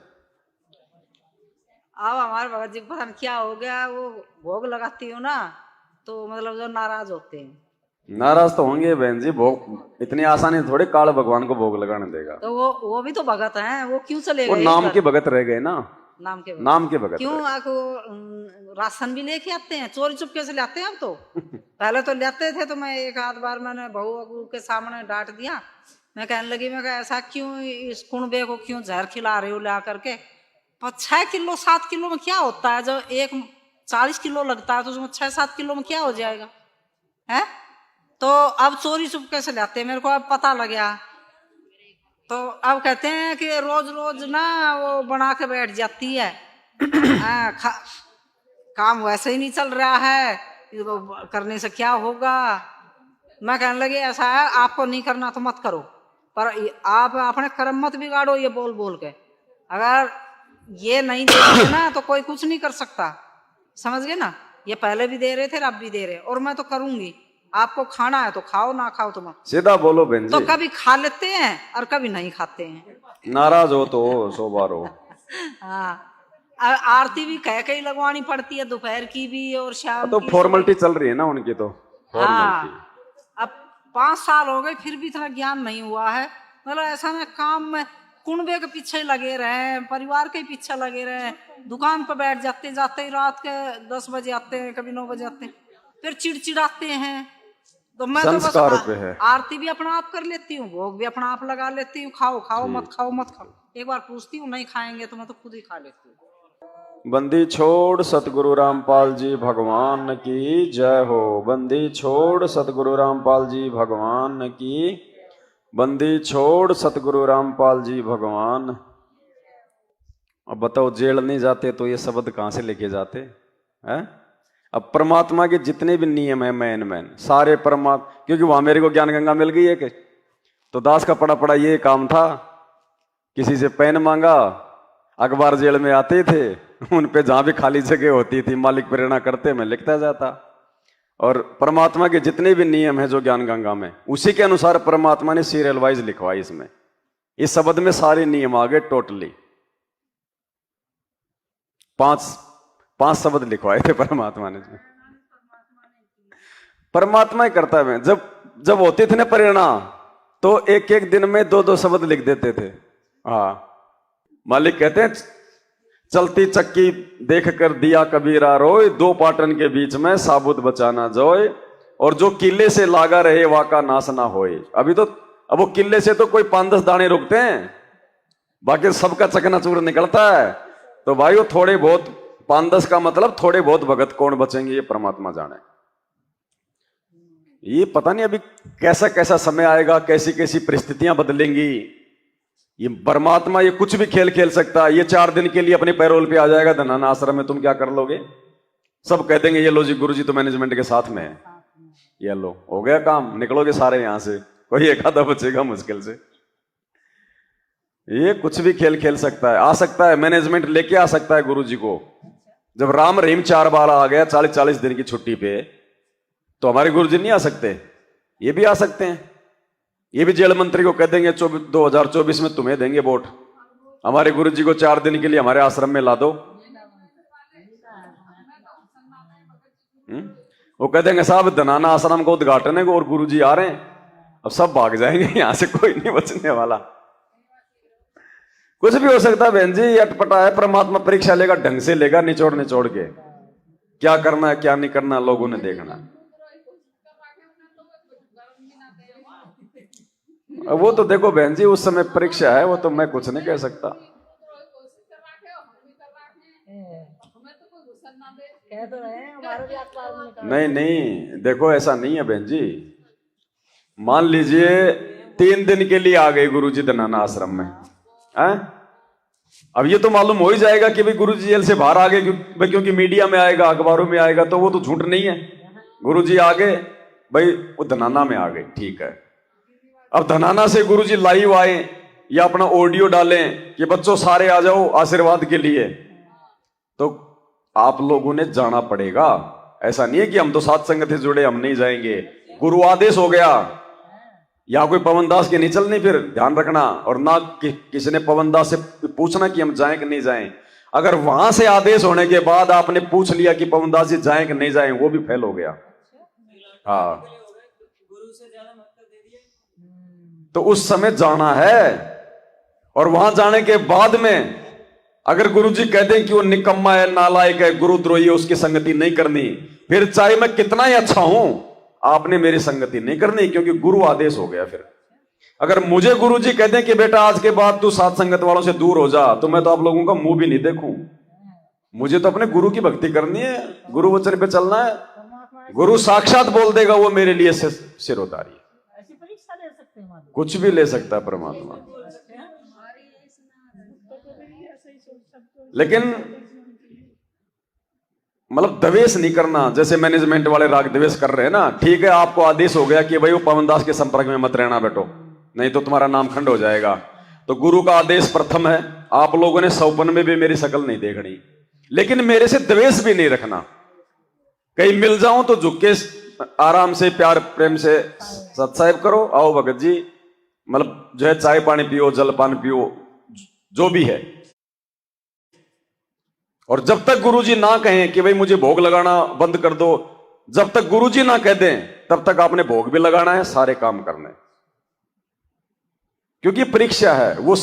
अब हमारे भगत जी को पता नहीं क्या हो गया, वो भोग लगाती हूँ ना तो मतलब जो नाराज होते हैं। नाराज तो होंगे बहन जी, भोग इतनी आसानी थोड़े काल भगवान को भोग लगाने देगा। तो वो भी तो भगत हैं, वो क्यों चले गए? वो नाम के भगत रह गए ना, नाम के भगत। क्यों आपको राशन भी लेके आते हैं, चोरी चुपके से लाते हैं अब तो। पहले तो लेते थे, तो मैं 1 आध बार मैंने बहू अगू के सामने डांट दिया। मैं कहने लगी, मैं ऐसा क्यों इस कुणबे को क्यों जहर खिला रही हो ला करके? 6 किलो 7 किलो में क्या होता है, जो 1 40 किलो लगता है तो उसमें 6-7 किलो में क्या हो जाएगा है। तो अब चोरी चुपके से लाते हैं, मेरे को अब पता लग गया। तो अब कहते हैं कि रोज रोज ना वो बना के बैठ जाती है। काम वैसे ही नहीं चल रहा है, तो करने से क्या होगा। मैं कहने लगी ऐसा है, आपको नहीं करना तो मत करो, पर आप अपने कर्म मत बिगाड़ो ये बोल बोल के। अगर ये नहीं देंगे ना तो कोई कुछ नहीं कर सकता, समझ गए ना। ये पहले भी दे रहे थे, अब भी दे रहे, और मैं तो करूंगी। आपको खाना है तो खाओ, ना खाओ तो मत। सीधा बोलो बहन जी। तो कभी खा लेते हैं और कभी नहीं खाते हैं। नाराज हो तो 100 बार हो। हाँ, आरती भी कह के ही लगवानी पड़ती है, दोपहर की भी और शाम तो की। फॉर्मेलिटी चल रही है ना उनकी तो। हाँ, अब 5 साल हो गए फिर भी इतना ज्ञान नहीं हुआ है। मतलब ऐसा ना काम में कुनबे के पीछे लगे रहे, परिवार के पीछे लगे रहे, दुकान पर बैठ जाते जाते ही रात के 10 बजे आते हैं, कभी 9 बजे आते हैं, फिर चिड़चिड़ाते हैं। तो मैं तो बस आरती भी अपना आप कर लेती हूँ, भोग भी अपना आप लगा लेती हूँ। खाओ खाओ, मत खाओ मत खाओ। एक बार पूछती हूँ नहीं खाएंगे तो मैं तो खुद ही खा लेती हूँ। बंदी छोड़ सतगुरु रामपाल जी भगवान की जय हो। बंदी छोड़ सतगुरु रामपाल जी भगवान की। बंदी छोड़ सतगुरु रामपाल जी भगवान। अब बताओ, जेल नहीं जाते तो ये शब्द कहाँ से लेके जाते हैं? अब परमात्मा के जितने भी नियम है मैन सारे परमात्मा, क्योंकि वहां मेरे को ज्ञान गंगा मिल गई है कि तो दास का पड़ा पड़ा ये काम था। किसी से पेन मांगा, अखबार जेल में आते थे, उन पे जहां भी खाली जगह होती थी मालिक प्रेरणा करते, मैं लिखता जाता। और परमात्मा के जितने भी नियम है जो ज्ञान गंगा में, उसी के अनुसार परमात्मा ने सीरियल वाइज लिखवाई। इसमें इस शब्द में सारे नियम आ गए टोटली। 5 शब्द लिखवाए थे परमात्मा ने। परमात्मा ही करता है। जब होती थी ना प्रेरणा तो एक एक दिन में 2-2 शब्द लिख देते थे। हाँ, मालिक कहते हैं चलती चक्की देख कर दिया कबीरा रोय, 2 पाटन के बीच में साबुत बचाना जोय, और जो किले से लागा रहे वाका नाश ना होए। अभी तो अब वो किले से तो कोई 5-10 दाने रुकते हैं, बाकी सबका चकनाचूर निकलता है। तो भाई वो थोड़े बहुत 5-10 का मतलब थोड़े बहुत भगत कौन बचेंगे ये परमात्मा जाने। ये पता नहीं अभी कैसा कैसा समय आएगा, कैसी कैसी परिस्थितियां बदलेंगी। ये परमात्मा ये कुछ भी खेल खेल सकता है। ये 4 दिन के लिए अपने पैरोल पे आ जाएगा धनाना आश्रम में, तुम क्या कर लोगे? सब कह देंगे ये लो जी गुरुजी तो मैनेजमेंट के साथ में है, ये लो हो गया काम, निकलोगे सारे यहां से, कोई एक आधा बचेगा मुश्किल से। ये कुछ भी खेल खेल सकता है, आ सकता है, मैनेजमेंट लेके आ सकता है गुरुजी को। जब राम रहीम 4 बार आ गया 40-40 दिन की छुट्टी पे, तो हमारे गुरुजी नहीं आ सकते? ये भी आ सकते हैं। ये भी जेल मंत्री को कह देंगे 2024 में तुम्हें देंगे वोट, हमारे गुरुजी को 4 दिन के लिए हमारे आश्रम में ला दो। वो कह देंगे साहब धनाना आश्रम का उद्घाटन है और गुरुजी आ रहे हैं। अब सब भाग जाएंगे यहां से, कोई नहीं बचने वाला। कुछ भी हो सकता है बहन जी, अटपटा है। परमात्मा परीक्षा लेगा, ढंग से लेगा, निचोड़ निचोड़ के। क्या करना है क्या नहीं करना लोगों ने देखना। वो तो देखो बहन जी उस समय परीक्षा है, वो तो मैं कुछ नहीं कह सकता। नहीं देखो ऐसा नहीं है बहन जी। मान लीजिए 3 दिन के लिए आ गए गुरुजी धनाना आश्रम में, हैं? अब ये तो मालूम हो ही जाएगा कि भाई गुरुजी जेल से बाहर आ गए, क्योंकि मीडिया में आएगा, अखबारों में आएगा, तो वो तो झूठ नहीं है। गुरुजी आ गए भाई, वो धनाना में आ गए, ठीक है। अब धनाना से गुरुजी लाइव आए या अपना ऑडियो डालें कि बच्चों सारे आ जाओ आशीर्वाद के लिए, तो आप लोगों ने जाना पड़ेगा। ऐसा नहीं है कि हम तो साथ संगत से जुड़े हम नहीं जाएंगे। गुरु आदेश हो गया, या कोई पवन दास के नहीं चलनी, फिर ध्यान रखना। और ना किसी ने पवन दास से पूछना कि हम जाएं कि नहीं जाएं। अगर वहां से आदेश होने के बाद आपने पूछ लिया कि पवन दास जी जाएं कि नहीं जाएं, वो भी फेल हो गया। हाँ, तो उस समय जाना है। और वहां जाने के बाद में अगर गुरुजी कहते हैं कि वो निकम्मा है, नालायक है, गुरुद्रोही है, उसकी संगति नहीं करनी, फिर चाहे मैं कितना ही अच्छा हूं, आपने मेरी संगति नहीं करनी, क्योंकि गुरु आदेश हो गया। फिर अगर मुझे गुरुजी कहते हैं कि बेटा आज के बाद तू साथ संगत वालों से दूर हो जा, तो मैं तो आप लोगों का मुंह भी नहीं देखूं। मुझे तो अपने गुरु की भक्ति करनी है, गुरु वचन पे चलना है। गुरु साक्षात बोल देगा, वो मेरे लिए सिरोधारी है। ऐसी परीक्षा ले सकते हैं कुछ भी ले सकता है परमात्मा, लेकिन मतलब द्वेष नहीं करना। जैसे मैनेजमेंट वाले राग द्वेष कर रहे हैं ना, ठीक है, आपको आदेश हो गया कि भाई वो पवनदास के संपर्क में मत रहना बेटो, नहीं तो तुम्हारा नाम खंड हो जाएगा। तो गुरु का आदेश प्रथम है, आप लोगों ने सौपन में भी मेरी शकल नहीं देखनी, लेकिन मेरे से द्वेष भी नहीं रखना। कहीं मिल जाऊं तो झुक के आराम से प्यार प्रेम से सत्साहिब करो, आओ भगत जी, मतलब जो है चाय पानी पियो, जल पान पियो, जो भी है। और जब तक गुरुजी ना कहें कि भाई मुझे भोग लगाना बंद कर दो, जब तक गुरुजी ना कह दें तब तक आपने भोग भी लगाना है, सारे काम करने, क्योंकि परीक्षा है वो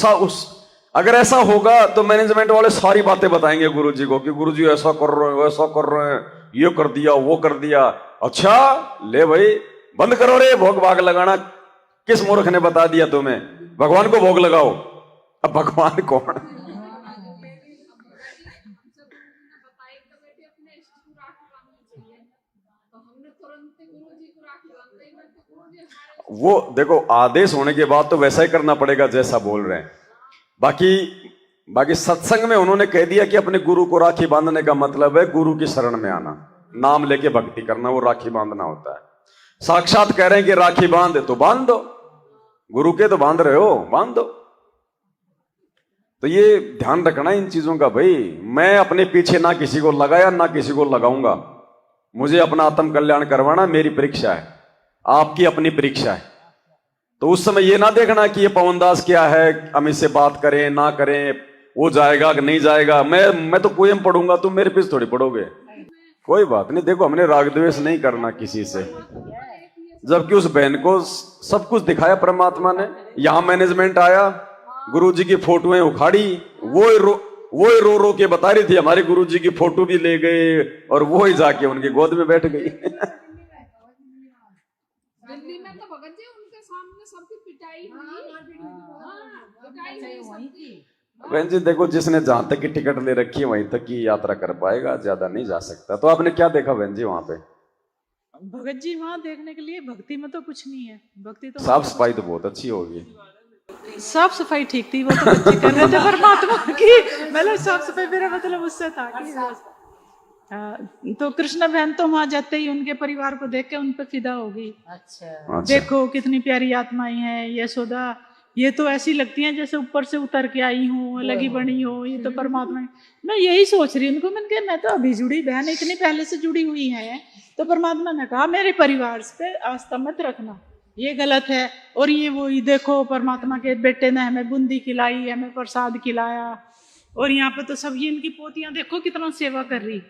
अगर ऐसा होगा तो मैनेजमेंट वाले सारी बातें बताएंगे गुरुजी को कि गुरुजी ऐसा कर रहे हैं, वैसा कर रहे हैं, ये कर दिया, वो कर दिया। अच्छा ले भाई बंद करो रे भोग भाग लगाना, किस मूर्ख ने बता दिया तुम्हें? भगवान को भोग लगाओ। अब भगवान कौन? वो देखो आदेश होने के बाद तो वैसा ही करना पड़ेगा जैसा बोल रहे हैं। बाकी सत्संग में उन्होंने कह दिया कि अपने गुरु को राखी बांधने का मतलब है गुरु की शरण में आना, नाम लेके भक्ति करना, वो राखी बांधना होता है। साक्षात कह रहे हैं कि राखी बांध, तो बांध दो, गुरु के तो बांध रहे हो, बांध दो। तो ये ध्यान रखना इन चीजों का भाई। मैं अपने पीछे ना किसी को लगाया ना किसी को लगाऊंगा, मुझे अपना आत्म कल्याण करवाना मेरी परीक्षा है, आपकी अपनी परीक्षा है। तो उस समय ये ना देखना कि ये पवनदास क्या है, हम इससे बात करें ना करें, वो जाएगा कि नहीं जाएगा। मैं तो पोएम पढ़ूंगा, तुम मेरे पीछे थोड़ी पढ़ोगे। कोई बात नहीं, देखो हमने राग द्वेष नहीं करना किसी से, जबकि उस बहन को सब कुछ दिखाया परमात्मा ने। यहां मैनेजमेंट आया, गुरुजी की फोटोएं उखाड़ी, वो ही रो के बता रही थी हमारे गुरुजी की फोटो भी ले गए, और वो ही जाके उनकी गोद में बैठ गई। दिल्ली में तो भगत जी उनके सामने सबकी पिटाई हुई। बहन जी देखो, जिसने जहां तक की टिकट ले रखी है वहीं तक की यात्रा कर पाएगा, ज्यादा नहीं जा सकता। तो आपने क्या देखा बहन जी वहां पे? भगत जी वहाँ देखने के लिए भक्ति में तो कुछ नहीं है, भक्ति तो साफ सफाई तो बहुत अच्छी होगी। साफ सफाई ठीक थी, वो तो बच्चे कर रहे थे परमात्मा की, मतलब साफ सफाई मेरा मतलब उससे था कि तो कृष्ण बहन तो वहां जाते ही उनके परिवार को देख के उन पे फिदा हो गई। अच्छा। देखो कितनी प्यारी आत्माएं हैं, यशोदा ये तो ऐसी लगती हैं जैसे ऊपर से उतर के आई हूँ, अलग बनी हो, ये तो परमात्मा। मैं यही सोच रही हूँ उनको, मैंने कहा मैं तो अभी जुड़ी बहन इतनी पहले से जुड़ी हुई है, तो परमात्मा ने कहा मेरे परिवार पे आस्था मत रखना, ये गलत है। और ये वो ही देखो परमात्मा के बेटे ने हमें बूंदी खिलाई, हमें प्रसाद खिलाया, और यहाँ पे तो सब ये इनकी पोतियां देखो कितना सेवा कर रही,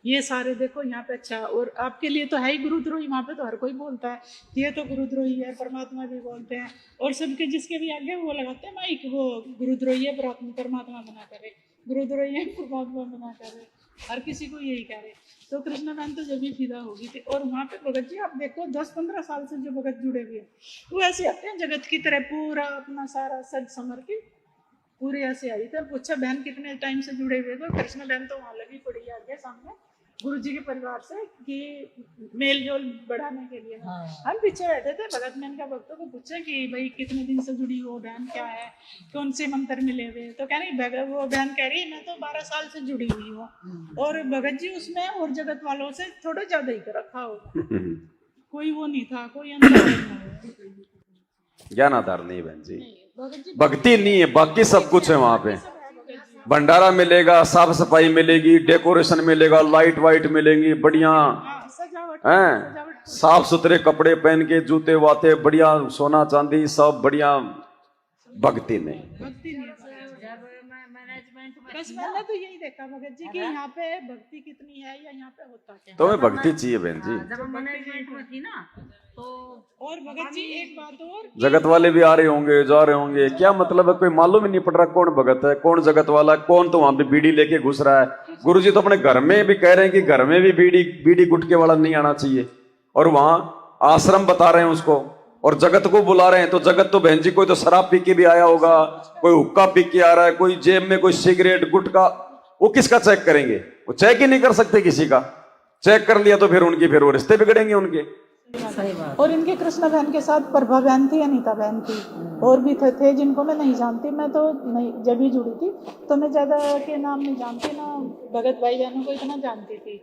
ये सारे देखो यहाँ पे। अच्छा, और आपके लिए तो है ही गुरुद्रोही, वहाँ पे तो हर कोई बोलता है ये तो गुरुद्रोही है, परमात्मा भी बोलते हैं, और सबके जिसके भी आगे वो लगाते हैं माइक, वो गुरुद्रोही है परमात्मा मना करे, गुरुद्रोही है परमात्मा मना करे, हर किसी को यही कह रहे। तो कृष्ण बहन तो जब भी फिदा होगी थी। और वहाँ पे भगत जी आप देखो 10-15 साल से जो भगत जुड़े हुए हैं वो ऐसे आते हैं जगत की तरह, पूरा अपना सारा सज समर के पूरे ऐसे आई थे। पूछा बहन कितने टाइम से जुड़े हुए? तो कृष्ण बहन तो वहाँ लगी पड़ी है आगे सामने गुरु जी के परिवार से कि मेल जोल बढ़ाने के लिए। हम पीछे बैठे थे, भगत बहन का भक्तों को पूछे कि भाई कितने दिन से जुड़ी हो बहन, क्या है, कौन से मंत्र मिले हुए? तो कह रही वो बहन कह रही मैं तो 12 साल से जुड़ी हुई हूँ, और भगत जी उसमें और जगत वालों से थोड़ा ज्यादा ही रखा होगा, कोई वो नहीं था, कोई अंतर नहीं। ज्ञान आधार नहीं बहन जी, भक्ति नहीं है, बाकी सब कुछ है वहां पे। भंडारा मिलेगा, साफ सफाई मिलेगी, डेकोरेशन मिलेगा, लाइट वाइट मिलेंगी, बढ़िया हैं, साफ सुथरे कपड़े पहन के, जूते वाते बढ़िया, सोना चांदी सब बढ़िया। भक्ति नहीं। बस मैंने तो यही देखा भगत जी कि यहाँ पे भक्ति कितनी है या यहाँ पे होता क्या। तो हमें भक्ति चाहिए बहन जी। जब मैनेजमेंट में थी ना तो, और भगत जी एक बात और, जगत वाले भी आ रहे होंगे, जा रहे होंगे, क्या मतलब है, कोई मालूम ही नहीं पड़ रहा कौन भगत है कौन जगत वाला, कौन तो वहां पे बीड़ी लेके घुस रहा है। गुरुजी तो अपने घर में भी कह रहे हैं कि घर में भी बीड़ी गुटके वाला नहीं आना चाहिए, और वहां आश्रम बता रहे हैं उसको, और जगत को बुला रहे हैं। तो जगत तो बहन जी कोई तो शराब पी के भी आया होगा, कोई हुक्का पी के आ रहा है, कोई जेब में कोई सिगरेट गुटखा, वो किसका चेक करेंगे? वो चेक ही नहीं कर सकते किसी का। चेक कर लिया तो फिर वो रिश्ते बिगड़ेंगे उनके। और इनके कृष्णा बहन के साथ प्रभा बहन थी, अनीता बहन थी, और भी थे जिनको मैं नहीं जानती। मैं तो नहीं, जब ही जुड़ी थी तो मैं ज़्यादा के नाम नहीं जानती, ना भगत भाई बहनों को इतना जानती थी।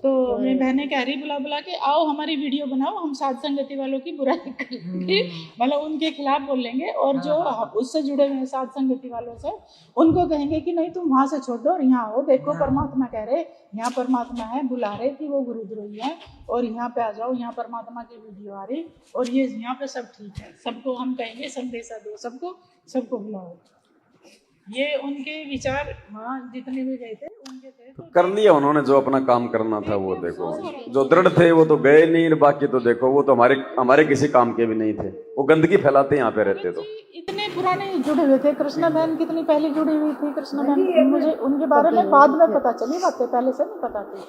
तो मैं बहनें कह रही बुला बुला के, आओ हमारी वीडियो बनाओ, हम साध संगति वालों की बुराई करेंगे, मतलब उनके खिलाफ बोलेंगे, और जो उससे जुड़े हुए साध संगति वालों से उनको कहेंगे कि नहीं तुम वहाँ से छोड़ दो और यहाँ आओ, देखो परमात्मा कह रहे यहाँ परमात्मा है, बुला रहे कि वो गुरुद्रोही है, और यहाँ पे आ जाओ, यहाँ परमात्मा की वीडियो आ रही, और ये यहाँ पे सब ठीक है, सबको हम कहेंगे संदेशा दो, सबको बुलाओ। ये उनके विचार वहाँ जितने भी गए थे उनके थे। तो कर लिया उन्होंने जो अपना काम करना था। वो देखो जो दृढ़ थे वो तो गए नहीं, बाकी तो देखो वो तो हमारे किसी काम के भी नहीं थे। वो गंदगी फैलाते यहाँ पे रहते। तो इतने पुराने जुड़े हुए थे। कृष्णा बहन कितनी पहले जुड़ी हुई थी। कृष्णा बहन मुझे उनके बारे में बाद में पता चली, बातें पहले से नहीं पता थी,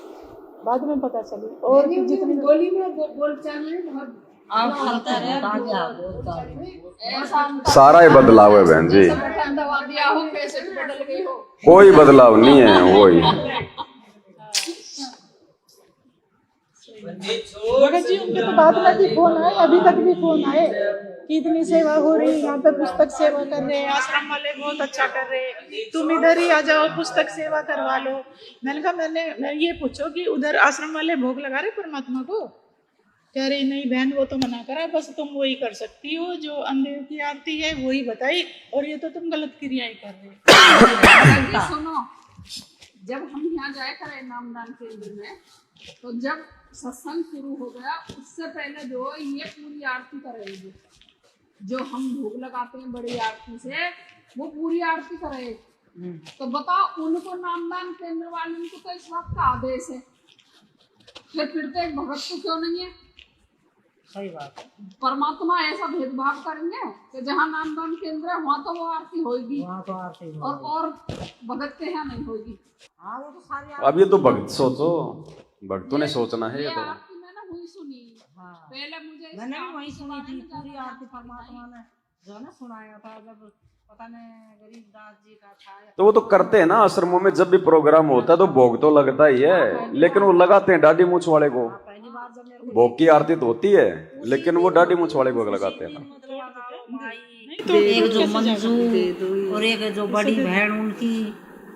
बाद में पता चली। और जितनी बोली में बोलचाल में सारा ही बदलाव है बहन जी, कोई बदलाव नहीं है। वही भगत जी उनके तो बाद में भी फोन आए, अभी तक भी फोन आए कि इतनी सेवा हो रही, यहाँ पे पुस्तक सेवा कर रहे, आश्रम वाले बहुत अच्छा कर रहे, तुम इधर ही आ जाओ, पुस्तक सेवा करवा लो। मैंने कहा मैं ये पूछो कि उधर आश्रम वाले भोग लगा रहे परमात्मा को? कह रही नहीं बहन वो तो मना करा, बस तुम वही कर सकती हो जो अंधेर की आरती है वही बताई, और ये तो तुम गलत क्रियाएं कर रहे हो। सुनो, जब हम यहाँ जाया करें नामदान केंद्र में, तो जब सत्संग शुरू हो गया उससे पहले जो ये पूरी आरती करेंगे, जो हम भोग लगाते हैं बड़ी आरती से, वो पूरी आरती करेंगे। तो बताओ उनको नामदान केंद्र वाले को तो इस बात का आदेश है, फिर तो एक भगत को क्यों नहीं है? सही बात है। परमात्मा ऐसा भेदभाव करेंगे कि जहाँ नामदान केंद्र है वहाँ तो वो आरती होगी, और भगत के यहाँ नहीं होगी। हाँ वो तो सारी अब ये तो भक्त सोचो, भक्तों ने सोचना है। ये तो आरती मैंने हुई सुनी। पहले मुझे मैंने भी वही सुनी थी, पूरी आरती परमात्मा ने जो है ना सुनाया था, जब पता नहीं गरीबदास जी का था। तो वो तो करते हैं ना आश्रमों में, जब भी प्रोग्राम होता है तो भोग तो लगता ही है, लेकिन वो लगाते हैं दाढ़ी मूछ वाले को। भोग की आरती तो होती है, लेकिन वो दाढ़ी मूछ वाले को लगाते हैं। एक जो मंजू और एक जो बड़ी बहन उनकी,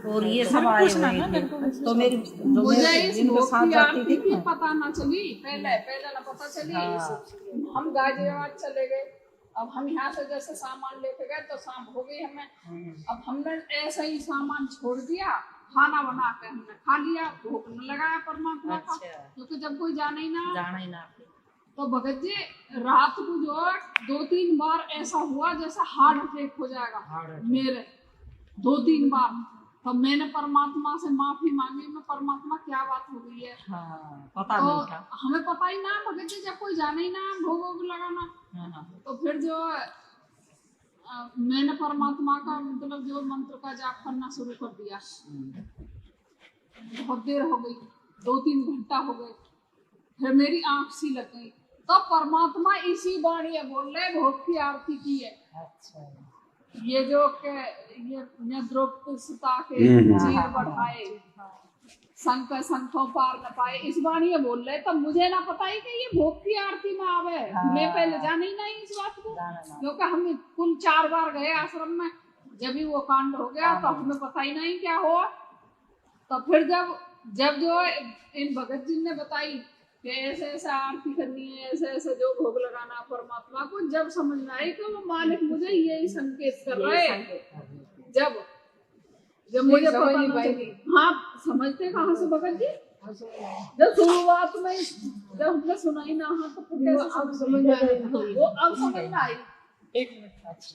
और ये सब आए हुए थे। तो मेरी मुझे इस भोग की आरती की पता ना चली, पहले ना पता चली। हम गाजियाबाद चले गए, अब हम यहाँ से जैसे सामान लेके गए तो शाम हो गई हमें। अब हमने ऐसा ही सामान छोड़ दिया, खाना बना के हमने खा लिया, भोग न लगाया परमात्मा का, क्योंकि जब कोई जाना ही ना। तो भगत जी रात को जो 2-3 बार ऐसा हुआ जैसे हार्ट अटैक हो जाएगा मेरे, 2-3 बार। तो मैंने परमात्मा से माफी मांगी, मैं परमात्मा क्या बात हो गई है। पता तो नहीं था, हमें पता ही ना भगत जी, जब कोई जाना ही ना भोग लगाना। तो फिर जो मैंने परमात्मा का मतलब जो मंत्र का जाप करना शुरू कर दिया। बहुत देर हो गई, 2-3 घंटा हो गए, फिर मेरी आंख सी लग गई। तो परमात्मा इसी बाणी बोल रहे भोग की आरती की है। ये जो के ये द्रौपदी सीता के जीर बढ़ाए, शंखों पार न पाए, इस बाणी ये बोल रहे। तब मुझे ना पता ही कि ये भोग की आरती में आवे। मैं पहले जाना ही नहीं इस बात को, क्योंकि हम कुल 4 बार गए आश्रम में। जब भी वो कांड हो गया तो हमें पता ही नहीं क्या हुआ। तो फिर जब जो इन भगत जी ने बताई कि ऐसे ऐसे आरती करनी है, ऐसे ऐसे जो भोग लगाना परमात्मा को, जब समझ में आई कि वो मालिक मुझे यही संकेत कर रहे हैं। जब मुझे पता नहीं पाई, हाँ समझते कहाँ से भगत जी? जब शुरुआत में जब हमने सुना ही ना, हाँ तो अब समझ में आई, वो अब समझ में आई। 1 मिनट।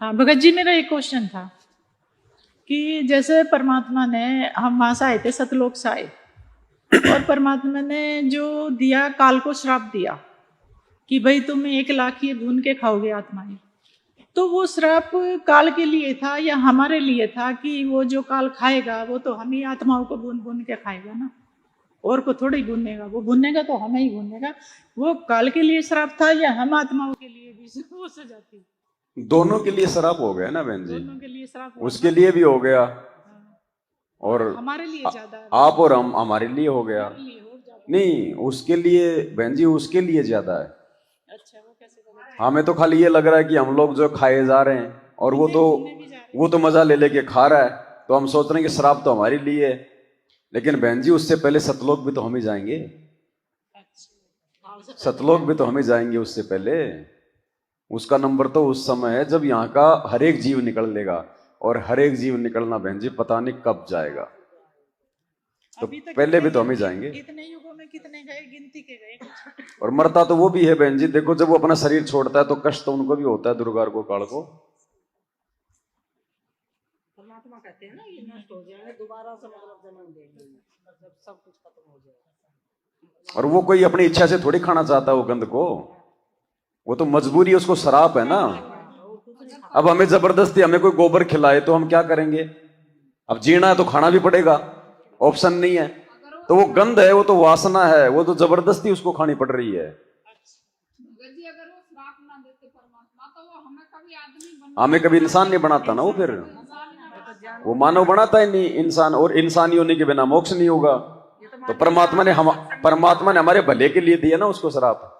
हाँ भगत जी, मेरा एक क्वेश्चन था कि जैसे परमात्मा ने, हम वहां से आए थे सतलोक से आए, और परमात्मा ने जो दिया, काल को श्राप दिया कि भाई तुम 1 लाख ये भून के खाओगे आत्माएं, तो वो श्राप काल के लिए था या हमारे लिए था? कि वो जो काल खाएगा वो तो हम ही आत्माओं को भून भून के खाएगा ना, और को थोड़ी भूनेगा, वो भूनेगा तो हमें ही भूनेगा। वो काल के लिए श्राप था या हम आत्माओं के लिए भी वो सजा थी? दोनों के लिए श्राप हो गया ना बहन जी, दोनों के लिए श्राप, उसके लिए भी हो गया और हमारे लिए ज्यादा है। आप और हम हमारे लिए हो गया नहीं, उसके लिए बहन जी उसके लिए ज्यादा है। अच्छा, वो कैसे बोले? हमें तो खाली ये लग रहा है कि हम लोग जो खाए जा रहे हैं और वो तो मजा ले लेके खा रहा है, तो हम सोच रहे हैं कि शराब तो हमारे लिए है, लेकिन बहन जी उससे पहले सतलोक भी तो हम ही जाएंगे। सतलोक भी तो हम ही जाएंगे उससे पहले। उसका नंबर तो उस समय है जब यहाँ का हर एक जीव निकल लेगा, और हर एक जीव निकलना बहन जी पता नहीं कब जाएगा, तो पहले भी तो हम ही जाएंगे। कितने युगों में कितने गए, गिनती के गए। और मरता तो वो भी है बहन जी, देखो जब वो अपना शरीर छोड़ता है तो कष्ट तो उनको भी होता है, दुर्गार को काल को। परमात्मा कहते हैं ना ये नष्ट हो जाएगा, दोबारा से मतलब जन्म देंगे जब सब कुछ खत्म हो जाएगा। और वो कोई अपनी इच्छा से थोड़ी खाना चाहता है वो गंध को, वो तो मजबूरी है, उसको शराब है ना। अब हमें जबरदस्ती हमें कोई गोबर खिलाए तो हम क्या करेंगे? अब जीना है तो खाना भी पड़ेगा, ऑप्शन नहीं है। तो वो गंध है, वो तो वासना है, वो तो जबरदस्ती उसको खानी पड़ रही है। हमें कभी इंसान नहीं बनाता ना वो, फिर वो मानव बनाता ही नहीं इंसान, और इंसानी होने के बिना मोक्ष नहीं होगा। तो परमात्मा ने हमारे भले के लिए दिया ना उसको शराब,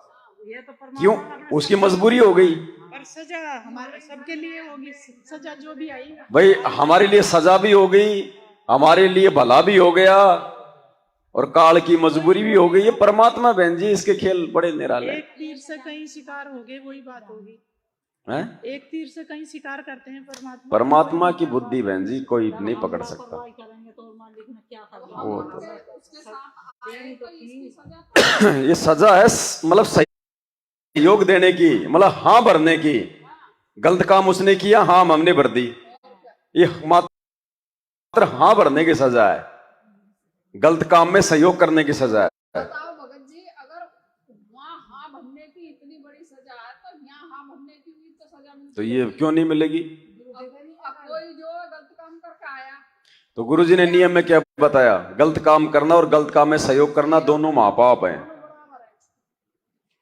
क्यों? उसकी मजबूरी हो गई। पर सजा हमारे सबके लिए होगी, सजा जो भी आई भाई हमारे लिए सजा भी हो गई, हमारे लिए भला भी हो गया, और काल की मजबूरी भी हो गई। ये परमात्मा बहन जी, इसके खेल बड़े निराले। एक तीर से कहीं शिकार हो गए, वही बात होगी। हैं? एक तीर से कहीं शिकार करते हैं परमात्मा। परमात्मा की बुद्धि बहन जी कोई नहीं पकड़ सकता। वो तो ये सजा है, मतलब सहयोग देने की, मतलब हाँ भरने की। गलत काम उसने किया, हाँ हमने भर दी, ये मात्र हाँ भरने की सजा है, गलत काम में सहयोग करने की सजा है। बताओ भगत जी, अगर वहाँ हाँ भरने की इतनी बड़ी सजा है तो यहाँ हाँ भरने की भी तो सजा मिलती, तो ये क्यों नहीं मिलेगी? अब कोई जो गलत काम करके आया, तो गुरुजी ने नियम में क्या बताया? गलत काम करना और गलत काम में सहयोग करना दोनों महापाप हैं।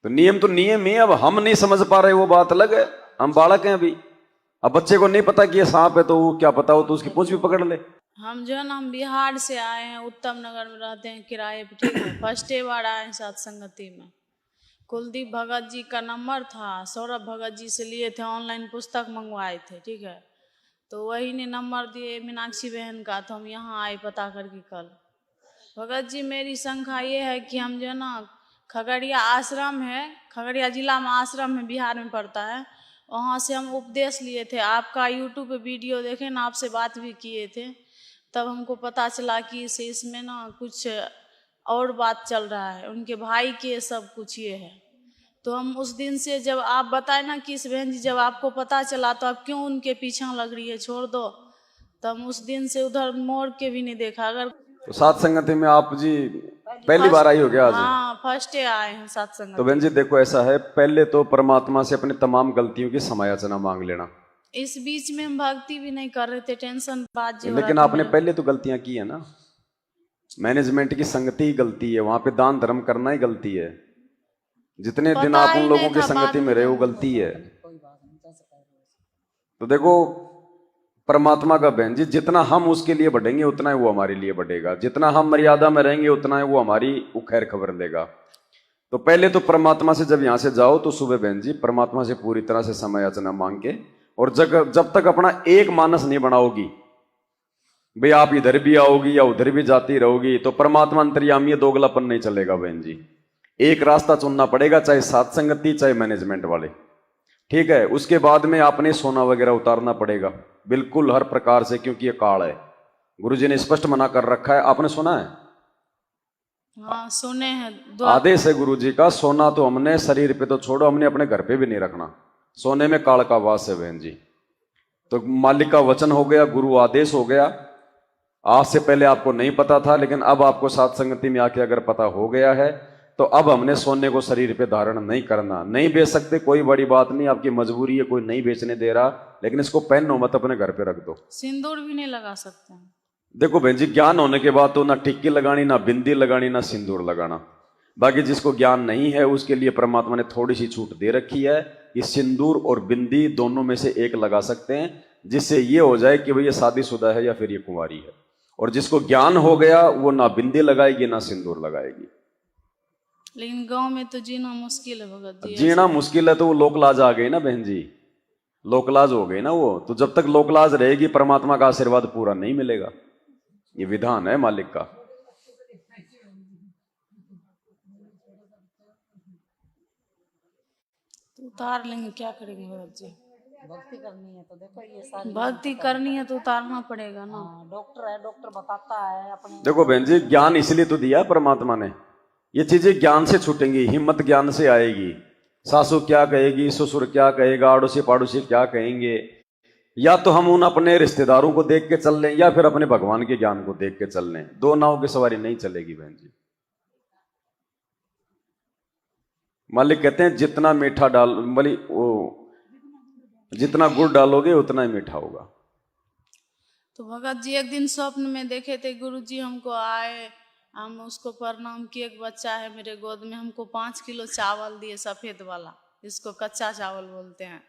तो नियम ही। अब हम नहीं समझ पा रहे, वो बात अलग है, हम बालक हैं अभी। अब बच्चे को नहीं पता कि ये सांप है, तो वो क्या पता हो तो उसकी पूंछ भी पकड़ ले। हम जो है ना, हम बिहार से आए हैं, उत्तम नगर में रहते हैं किराए पे, ठीक है। फर्स्ट बार आए हैं साथ संगति में। कुलदीप भगत जी का नंबर था, सौरभ भगत जी से लिए थे, ऑनलाइन पुस्तक मंगवाए थे, ठीक है। तो वही ने नंबर दिए मीनाक्षी बहन का, तो हम यहाँ आए पता करके कल। भगत जी मेरी शंका ये है कि हम जो है ना, खगड़िया आश्रम है, खगड़िया जिला में आश्रम है, बिहार में पड़ता है, वहाँ से हम उपदेश लिए थे। आपका यूट्यूब पे वीडियो देखे ना, आपसे बात भी किए थे, तब हमको पता चला कि इसमें ना कुछ और बात चल रहा है, उनके भाई के सब कुछ ये है। तो हम उस दिन से, जब आप बताए ना कि इस बहन जी, जब आपको पता चला तो आप क्यों उनके पीछे लग रही है, छोड़ दो, तो हम उस दिन से उधर मोड़ के भी नहीं देखा। अगर तो साथ संगति में आप जी पहली बार आई हो क्या आज? हाँ, फर्स्ट आए हैं साथ संगति। तो बहन जी देखो ऐसा है, पहले तो परमात्मा से अपनी तमाम गलतियों की समायाचना मांग लेना। इस बीच में हम भक्ति भी नहीं कर रहे थे, टेंशन बात जो, लेकिन आपने पहले तो गलतियां की है ना। मैनेजमेंट की संगति ही गलती है, वहां पे दान धर्म करना ही गलती है। जितने दिन आप उन लोगों की संगति में रहे वो गलती है। तो देखो परमात्मा का बहन जी, जितना हम उसके लिए बढ़ेंगे उतना ही वो हमारे लिए बढ़ेगा, जितना हम मर्यादा में रहेंगे उतना ही वो हमारी खैर खबर लेगा। तो पहले तो परमात्मा से जब यहाँ से जाओ तो सुबह बहन जी परमात्मा से पूरी तरह से समय याचना मांग के, और जब तक अपना एक मानस नहीं बनाओगी, भाई आप इधर भी आओगी या उधर भी जाती रहोगी, तो परमात्मा अंतर्यामी है, दोगलापन नहीं चलेगा बहन जी। एक रास्ता चुनना पड़ेगा, चाहे साथ संगति चाहे मैनेजमेंट वाले, ठीक है। उसके बाद में आपने सोना वगैरह उतारना पड़ेगा, बिल्कुल हर प्रकार से, क्योंकि ये काल है। गुरुजी ने स्पष्ट मना कर रखा है, आपने सुना है? हाँ सुने हैं, आदेश है गुरुजी का, सोना तो हमने शरीर पे तो छोड़ो, हमने अपने घर पे भी नहीं रखना। सोने में काल का वास है बहन जी। तो मालिक का वचन हो गया, गुरु आदेश हो गया। आज से पहले आपको नहीं पता था, लेकिन अब आपको साथ संगति में आके अगर पता हो गया है, तो अब हमने सोने को शरीर पे धारण नहीं करना। नहीं बेच सकते, कोई बड़ी बात नहीं, आपकी मजबूरी है, कोई नहीं बेचने दे रहा, लेकिन इसको पहनो मत, अपने घर पे रख दो। सिंदूर भी नहीं लगा सकते हैं। देखो बहन जी, ज्ञान होने के बाद तो ना टिक्की लगानी, ना बिंदी लगानी, ना सिंदूर लगाना। बाकी जिसको ज्ञान नहीं है उसके लिए परमात्मा ने थोड़ी सी छूट दे रखी है कि सिंदूर और बिंदी दोनों में से एक लगा सकते हैं, जिससे ये हो जाए कि भाई ये शादीशुदा है या फिर ये कुंवारी है। और जिसको ज्ञान हो गया वो ना बिंदी लगाएगी ना सिंदूर लगाएगी। लेकिन गांव में तो जीना मुश्किल है भगत जी। जीना मुश्किल है तो वो लोकलाज आ गई ना बहन जी, लोकलाज हो गई ना वो। तो जब तक लोकलाज रहेगी परमात्मा का आशीर्वाद पूरा नहीं मिलेगा। ये विधान है मालिक का। तो उतार लेंगे, क्या करेंगे भगत जी? भक्ति करनी है तो देखो ये सारी भक्ति करनी है तो उतारना पड़ेगा ना। डॉक्टर है, डॉक्टर बताता है अपने। देखो बहन जी, ज्ञान इसलिए तो दिया परमात्मा ने। ये चीजें ज्ञान से छूटेंगी, हिम्मत ज्ञान से आएगी। सासू क्या कहेगी, ससुर क्या कहेगा, आड़ोसी पाड़ोसी क्या कहेंगे, या तो हम उन अपने रिश्तेदारों को देख के चल लें या फिर अपने भगवान के ज्ञान को देख के चल लें। दो नाव की सवारी नहीं चलेगी बहन जी। मालिक कहते हैं जितना मीठा डाल जितना गुड़ डालोगे उतना ही मीठा होगा। तो भगत जी एक दिन स्वप्न में देखे थे गुरु जी हमको आए, हम उसको प्रणाम किए। एक बच्चा है मेरे गोद में, हमको 5 किलो चावल दिए, सफेद वाला, इसको कच्चा चावल बोलते हैं।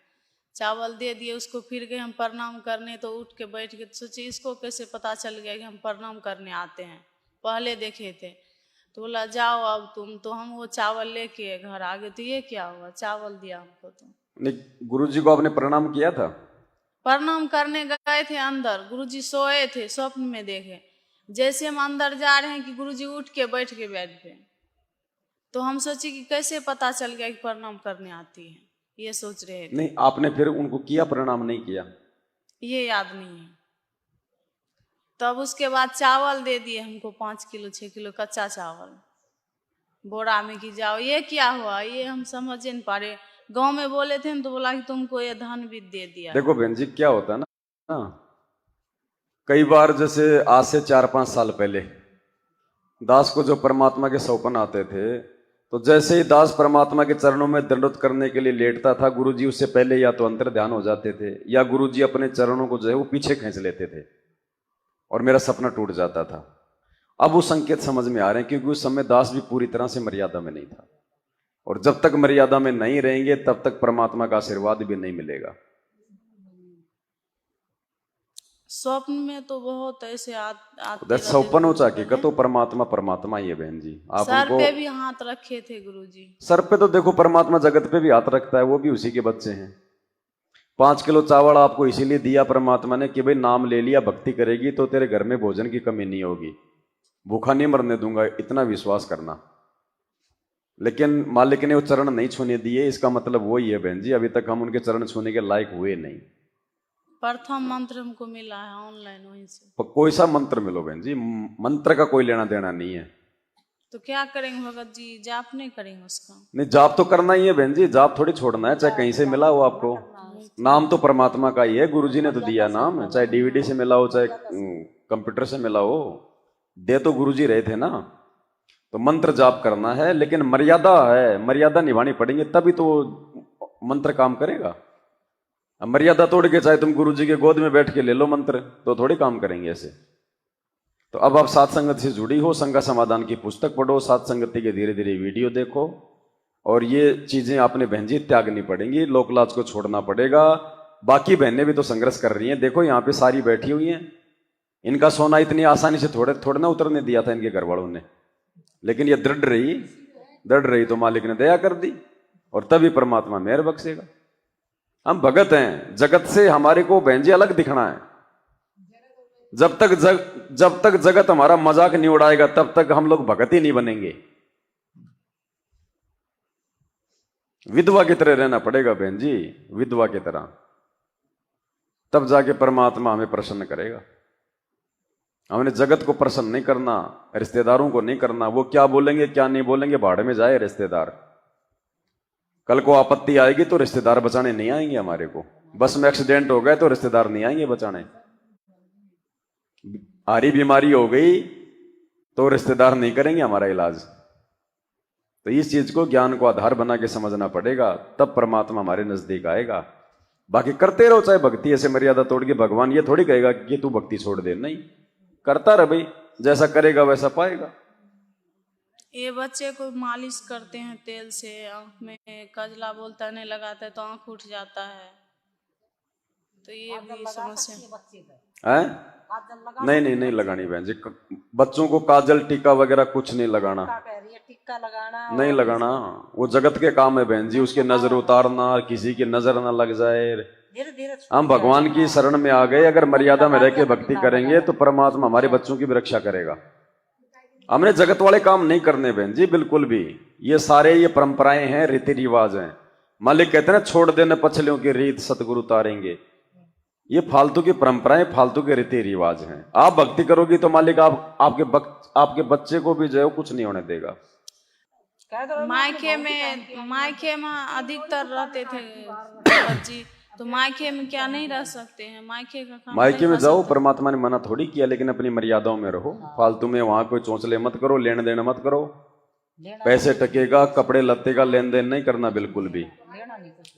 चावल दे दिए उसको, फिर गए हम प्रणाम करने तो उठ के बैठ गए। सोचे इसको कैसे पता चल गया कि हम प्रणाम करने आते हैं, पहले देखे थे। तो बोला जाओ अब तुम। तो हम वो चावल लेके घर आ गए। तो ये क्या हुआ, चावल दिया हमको। तो नहीं, गुरुजी को आपने प्रणाम किया था? प्रणाम करने गए थे अंदर, गुरुजी सोए थे, स्वप्न में देखे। जैसे हम अंदर जा रहे हैं कि गुरुजी उठ के बैठ गए। तो हम सोचे कि कैसे पता चल गया कि प्रणाम करने आती है, ये सोच रहे थे। नहीं, आपने फिर उनको किया, प्रणाम नहीं किया? ये याद नहीं है। तब उसके बाद चावल दे दिए हमको 5 किलो 6 किलो कच्चा चावल बोरा में कि जाओ। ये क्या हुआ, ये हम समझ नहीं पा रहे। गांव में बोले थे तो बोला कि तुमको ये धन भी दे दिया। देखो बहन जी क्या होता है ना, कई बार जैसे आज से 4-5 साल पहले दास को जो परमात्मा के सौपन आते थे, तो जैसे ही दास परमात्मा के चरणों में दंडवत करने के लिए लेटता था, गुरुजी उससे पहले या तो अंतर ध्यान हो जाते थे या गुरुजी अपने चरणों को जो है वो पीछे खींच लेते थे और मेरा सपना टूट जाता था। अब वो संकेत समझ में आ रहे हैं, क्योंकि उस समय दास भी पूरी तरह से मर्यादा में नहीं था, और जब तक मर्यादा में नहीं रहेंगे तब तक परमात्मा का आशीर्वाद भी नहीं मिलेगा। स्वप्न में तो बहुत ऐसे सौपन हो चाके का तो परमात्मा परमात्मा ही है बहन जी। आप सर पे भी हाथ रखे थे गुरुजी। सर पे तो देखो परमात्मा जगत पे भी हाथ रखता है, वो भी उसी के बच्चे हैं। 5 किलो चावल आपको इसीलिए दिया परमात्मा ने कि भाई नाम ले लिया, भक्ति करेगी तो तेरे घर में भोजन की कमी नहीं होगी, भूखा नहीं मरने दूंगा, इतना विश्वास करना। लेकिन मालिक ने वो चरण नहीं छूने दिए, इसका मतलब वही है बहन जी, अभी तक हम उनके चरण छूने के लायक हुए नहीं। प्रथम मंत्र हमको मिला है ऑनलाइन, वहीं से। कोई सा मंत्र मिलो बहन जी, मंत्र का कोई लेना देना नहीं है। तो क्या करेंगे भगत जी, जाप नहीं करेंगे उसका? नहीं, जाप तो करना ही है बहन जी, जाप थोड़ी छोड़ना है, चाहे कहीं से मिला हो आपको। नाम तो परमात्मा का ही है, गुरुजी ने तो दिया नाम, चाहे डीवीडी से मिला हो चाहे कंप्यूटर से मिला हो, दे तो गुरुजी रहे थे ना। तो मंत्र जाप करना है, लेकिन मर्यादा है, मर्यादा निभानी पड़ेगी तभी तो मंत्र काम करेगा। अब मर्यादा तोड़ के चाहे तुम गुरुजी के गोद में बैठ के ले लो मंत्र, तो थोड़ी काम करेंगे ऐसे। तो अब आप सात संगत से जुड़ी हो, संगा समाधान की पुस्तक पढ़ो, सात संगति के धीरे धीरे वीडियो देखो, और ये चीजें आपने बहन जी त्यागनी पड़ेंगी, लोकलाज को छोड़ना पड़ेगा। बाकी बहनें भी तो संघर्ष कर रही हैं, देखो यहाँ पे सारी बैठी हुई हैं, इनका सोना इतनी आसानी से थोड़े ना उतरने दिया था इनके घर वालों ने, लेकिन ये दृढ़ रही तो मालिक ने दया कर दी, और तभी परमात्मा मेहर बख्शेगा। हम भगत हैं, जगत से हमारे को बहन जी अलग दिखना है। जब तक जगत हमारा मजाक नहीं उड़ाएगा तब तक हम लोग भगत ही नहीं बनेंगे। विधवा की तरह रहना पड़ेगा बहन जी, विधवा की तरह, तब जाके परमात्मा हमें प्रसन्न करेगा। हमने जगत को प्रसन्न नहीं करना, रिश्तेदारों को नहीं करना, वो क्या बोलेंगे क्या नहीं बोलेंगे, भाड़ में जाए रिश्तेदार। कल को आपत्ति आएगी तो रिश्तेदार बचाने नहीं आएंगे हमारे को, बस में एक्सीडेंट हो गए तो रिश्तेदार नहीं आएंगे बचाने, हारी बीमारी हो गई तो रिश्तेदार नहीं करेंगे हमारा इलाज। तो इस चीज को ज्ञान को आधार बना के समझना पड़ेगा, तब परमात्मा हमारे नजदीक आएगा। बाकी करते रहो चाहे भक्ति, ऐसे मर्यादा तोड़ के। भगवान ये थोड़ी कहेगा कि तू भक्ति छोड़ दे, नहीं, करता रह भाई, जैसा करेगा वैसा पाएगा। ये बच्चे को मालिश करते हैं तेल से, आंख में कजला बोलता नहीं लगाता है तो आंख उठ जाता है, तो ये भी समस्या है। नहीं नहीं नहीं लगानी बहन जी, बच्चों को काजल टीका वगैरह कुछ नहीं लगाना, टिक्का लगाना नहीं लगाना। वो जगत के काम है बहन जी, उसकी नजर उतारना, किसी की नजर ना लग जाए। धीरे धीरे हम भगवान की शरण में आ गए, अगर मर्यादा में रह के भक्ति करेंगे तो परमात्मा हमारे बच्चों की भी रक्षा करेगा। हमने जगत वाले काम नहीं करने बहन जी, बिल्कुल भी। ये सारे ये परंपराएं हैं, रीति रिवाज हैं। मालिक कहते हैं छोड़ देना पछलियों की रीत, सतगुरु उतारेंगे। ये फालतू की परंपराएं, फालतू के रीति रिवाज हैं। आप भक्ति करोगी तो मालिक आपके बच्चे को भी जो है कुछ नहीं होने देगा। मायके में अधिकतर रहते थे भगत जी, तो मायके में क्या नहीं रह सकते हैं? मायके का काम मायके में जाओ, परमात्मा ने मना थोड़ी किया, लेकिन अपनी मर्यादाओं में रहो। फालतू में वहां कोई चौंचले मत करो, लेन देन मत करो। पैसे टकेगा, कपड़े लत्ते का लेन देन नहीं करना बिल्कुल भी।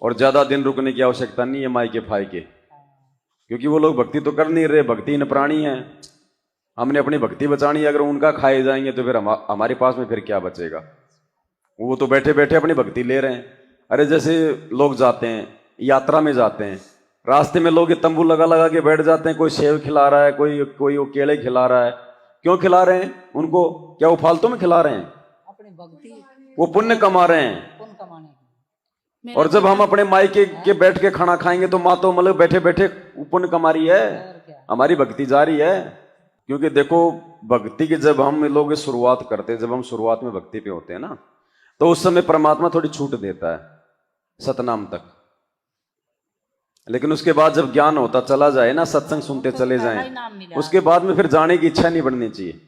और ज्यादा दिन रुकने की आवश्यकता नहीं है मायके फायके, क्योंकि वो लोग भक्ति तो कर नहीं रहे, भक्तिहीन प्राणी हैं। हमने अपनी भक्ति बचानी है, अगर उनका खाए जाएंगे तो फिर हमारे पास में फिर क्या बचेगा? वो तो बैठे बैठे अपनी भक्ति ले रहे हैं। अरे जैसे लोग जाते हैं, यात्रा में जाते हैं, रास्ते में लोग तंबू लगा लगा के बैठ जाते हैं, कोई सेब खिला रहा है, कोई वो केले खिला रहा है। क्यों खिला रहे हैं उनको? क्या वो फालतू में खिला रहे हैं? अपनी भक्ति, वो पुण्य कमा रहे हैं। पुण्य कमाने की। और जब हम अपने मायके के बैठ के खाना खाएंगे तो माँ तो मतलब बैठे बैठे पुण्य कमा रही है, हमारी भक्ति जा रही है। क्योंकि देखो, भक्ति की जब हम लोग शुरुआत करते हैं, जब हम शुरुआत में भक्ति पे होते हैं ना, तो उस समय परमात्मा थोड़ी छूट देता है सतनाम तक। लेकिन उसके बाद जब ज्ञान होता चला जाए ना, सत्संग सुनते चले जाएं, उसके बाद में फिर जाने की इच्छा नहीं बढ़नी चाहिए।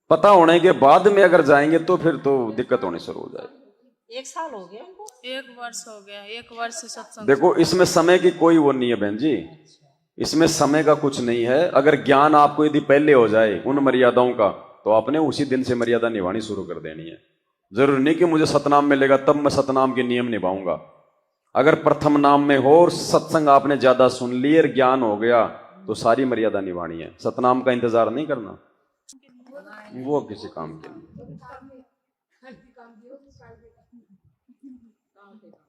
पता होने के बाद में अगर जाएंगे तो फिर तो दिक्कत होनी शुरू हो जाएगी। 1 साल हो गया उनको, 1 वर्ष हो गया, 1 वर्ष से सत्संग। देखो, इसमें समय की कोई वो नहीं है बहन जी, इसमें समय का कुछ नहीं है। अगर ज्ञान आपको यदि पहले हो जाए उन मर्यादाओं का, तो आपने उसी दिन से मर्यादा निभानी शुरू कर देनी है। जरूरी नहीं कि मुझे सतनाम मिलेगा तब मैं सतनाम के नियम निभाऊंगा। अगर प्रथम नाम में हो और सत्संग आपने ज्यादा सुन लिए और ज्ञान हो गया, तो सारी मर्यादा निभानी है। सतनाम का इंतजार नहीं करना, वो किसी काम के लिए।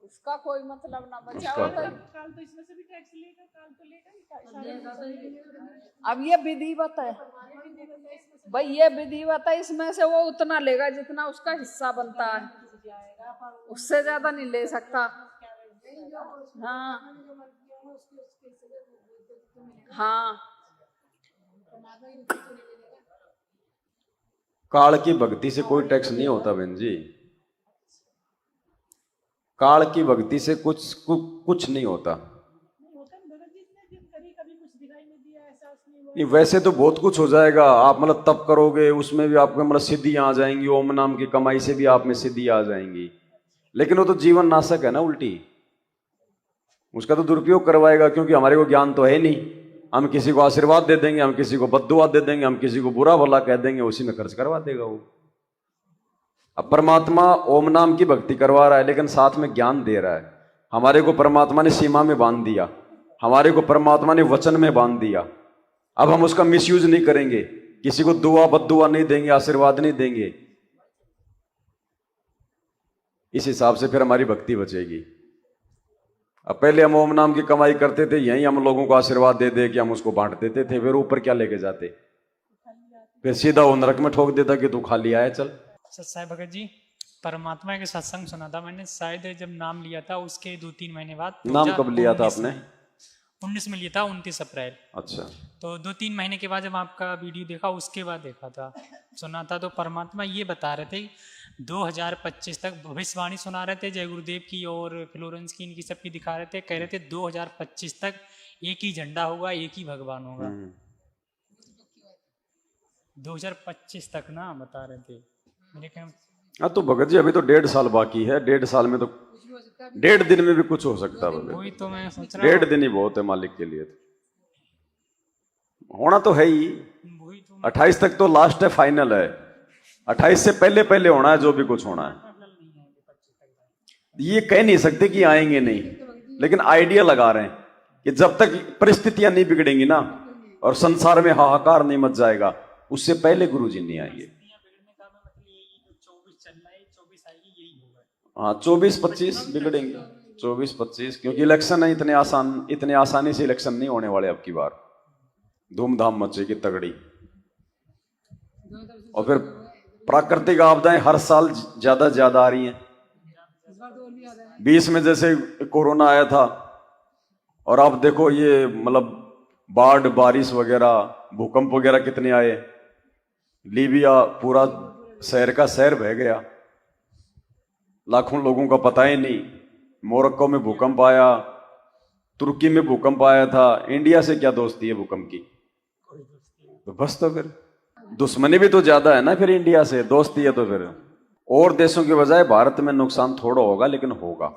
उसका कोई मतलब ना बचा। अब ये विधिवत है भाई, ये विधिवत है। इसमें से वो उतना लेगा जितना उसका हिस्सा बनता है, उससे ज्यादा नहीं ले सकता। हाँ हाँ, काल की भक्ति से कोई टैक्स नहीं होता बहन जी। काल की भक्ति से कुछ नहीं होता। नहीं, वैसे तो बहुत कुछ हो जाएगा। आप मतलब तप करोगे, उसमें भी आपको मतलब सिद्धियां आ जाएंगी। ओम नाम की कमाई से भी आप में सिद्धि आ जाएंगी। लेकिन वो तो जीवन नाशक है ना, उल्टी उसका तो दुरुपयोग करवाएगा। क्योंकि हमारे को ज्ञान तो है नहीं। हम किसी को आशीर्वाद दे देंगे, हम किसी को बद्दुआ दे देंगे, हम किसी को बुरा भला कह देंगे, उसी में खर्च करवा देगा वो। अब परमात्मा ओम नाम की भक्ति करवा रहा है, लेकिन साथ में ज्ञान दे रहा है। हमारे को परमात्मा ने सीमा में बांध दिया, हमारे को परमात्मा ने वचन में बांध दिया। अब हम उसका मिसयूज नहीं करेंगे, किसी को दुआ बद्दुआ नहीं देंगे, आशीर्वाद नहीं देंगे। इस हिसाब से फिर हमारी भक्ति बचेगी। अब पहले हम ओम नाम की कमाई करते थे, यहीं हम लोगों को आशीर्वाद दे दे कि हम उसको बांट देते थे। फिर ऊपर क्या लेके जाते? फिर सीधा वो नरक में ठोक देता कि तू खाली आया चल। सत्साई भगत जी, परमात्मा के सत्संग सुना था मैंने, शायद जब नाम लिया था उसके 2-3 महीने बाद। नाम कब लिया था आपने? 19 में लिया था, 29 अप्रैल। अच्छा। तो 2-3 महीने के बाद जब आपका वीडियो देखा, उसके बाद देखा था, सुना था, तो परमात्मा ये बता रहे थे 2025 तक भविष्यवाणी सुना रहे थे, जय गुरुदेव की और फ्लोरेंस की, इनकी सबकी दिखा रहे थे। कह रहे थे 2025 तक एक ही झंडा होगा, एक ही भगवान होगा। 2025 तक ना बता रहे थे। हाँ तो भगत जी, अभी तो 1.5 साल बाकी है। 1.5 साल में तो 1.5 दिन में भी कुछ हो सकता है। वही तो मैं सोच रहा हूँ, 1.5 दिन ही बहुत है मालिक के लिए। तो होना तो है ही। 28 तक तो लास्ट है, फाइनल है। 28 से पहले पहले होना है जो भी कुछ होना है। ये कह नहीं सकते कि आएंगे नहीं, लेकिन आइडिया लगा रहे हैं कि जब तक परिस्थितियां नहीं बिगड़ेंगी ना और संसार में हाहाकार नहीं मच जाएगा, उससे पहले गुरुजी नहीं आएंगे। हाँ, 24-25 बिगड़ेंगे। 24-25, क्योंकि इलेक्शन है, इतने आसानी से इलेक्शन नहीं होने वाले अब की बार। धूमधाम मचेगी तगड़ी। और फिर प्राकृतिक आपदाएं हर साल ज्यादा ज्यादा आ रही हैं। 20 में जैसे कोरोना आया था, और आप देखो ये मतलब बाढ़, बारिश वगैरह, भूकंप वगैरह कितने आए। लीबिया पूरा शहर का शहर बह गया, लाखों लोगों का पता ही नहीं। मोरक्को में भूकंप आया, तुर्की में भूकंप आया था। इंडिया से क्या दोस्ती है भूकंप की? तो बस, तो फिर दुश्मनी भी तो ज्यादा है ना फिर इंडिया से, दोस्ती है तो फिर। और देशों के बजाय भारत में नुकसान थोड़ा होगा, लेकिन होगा।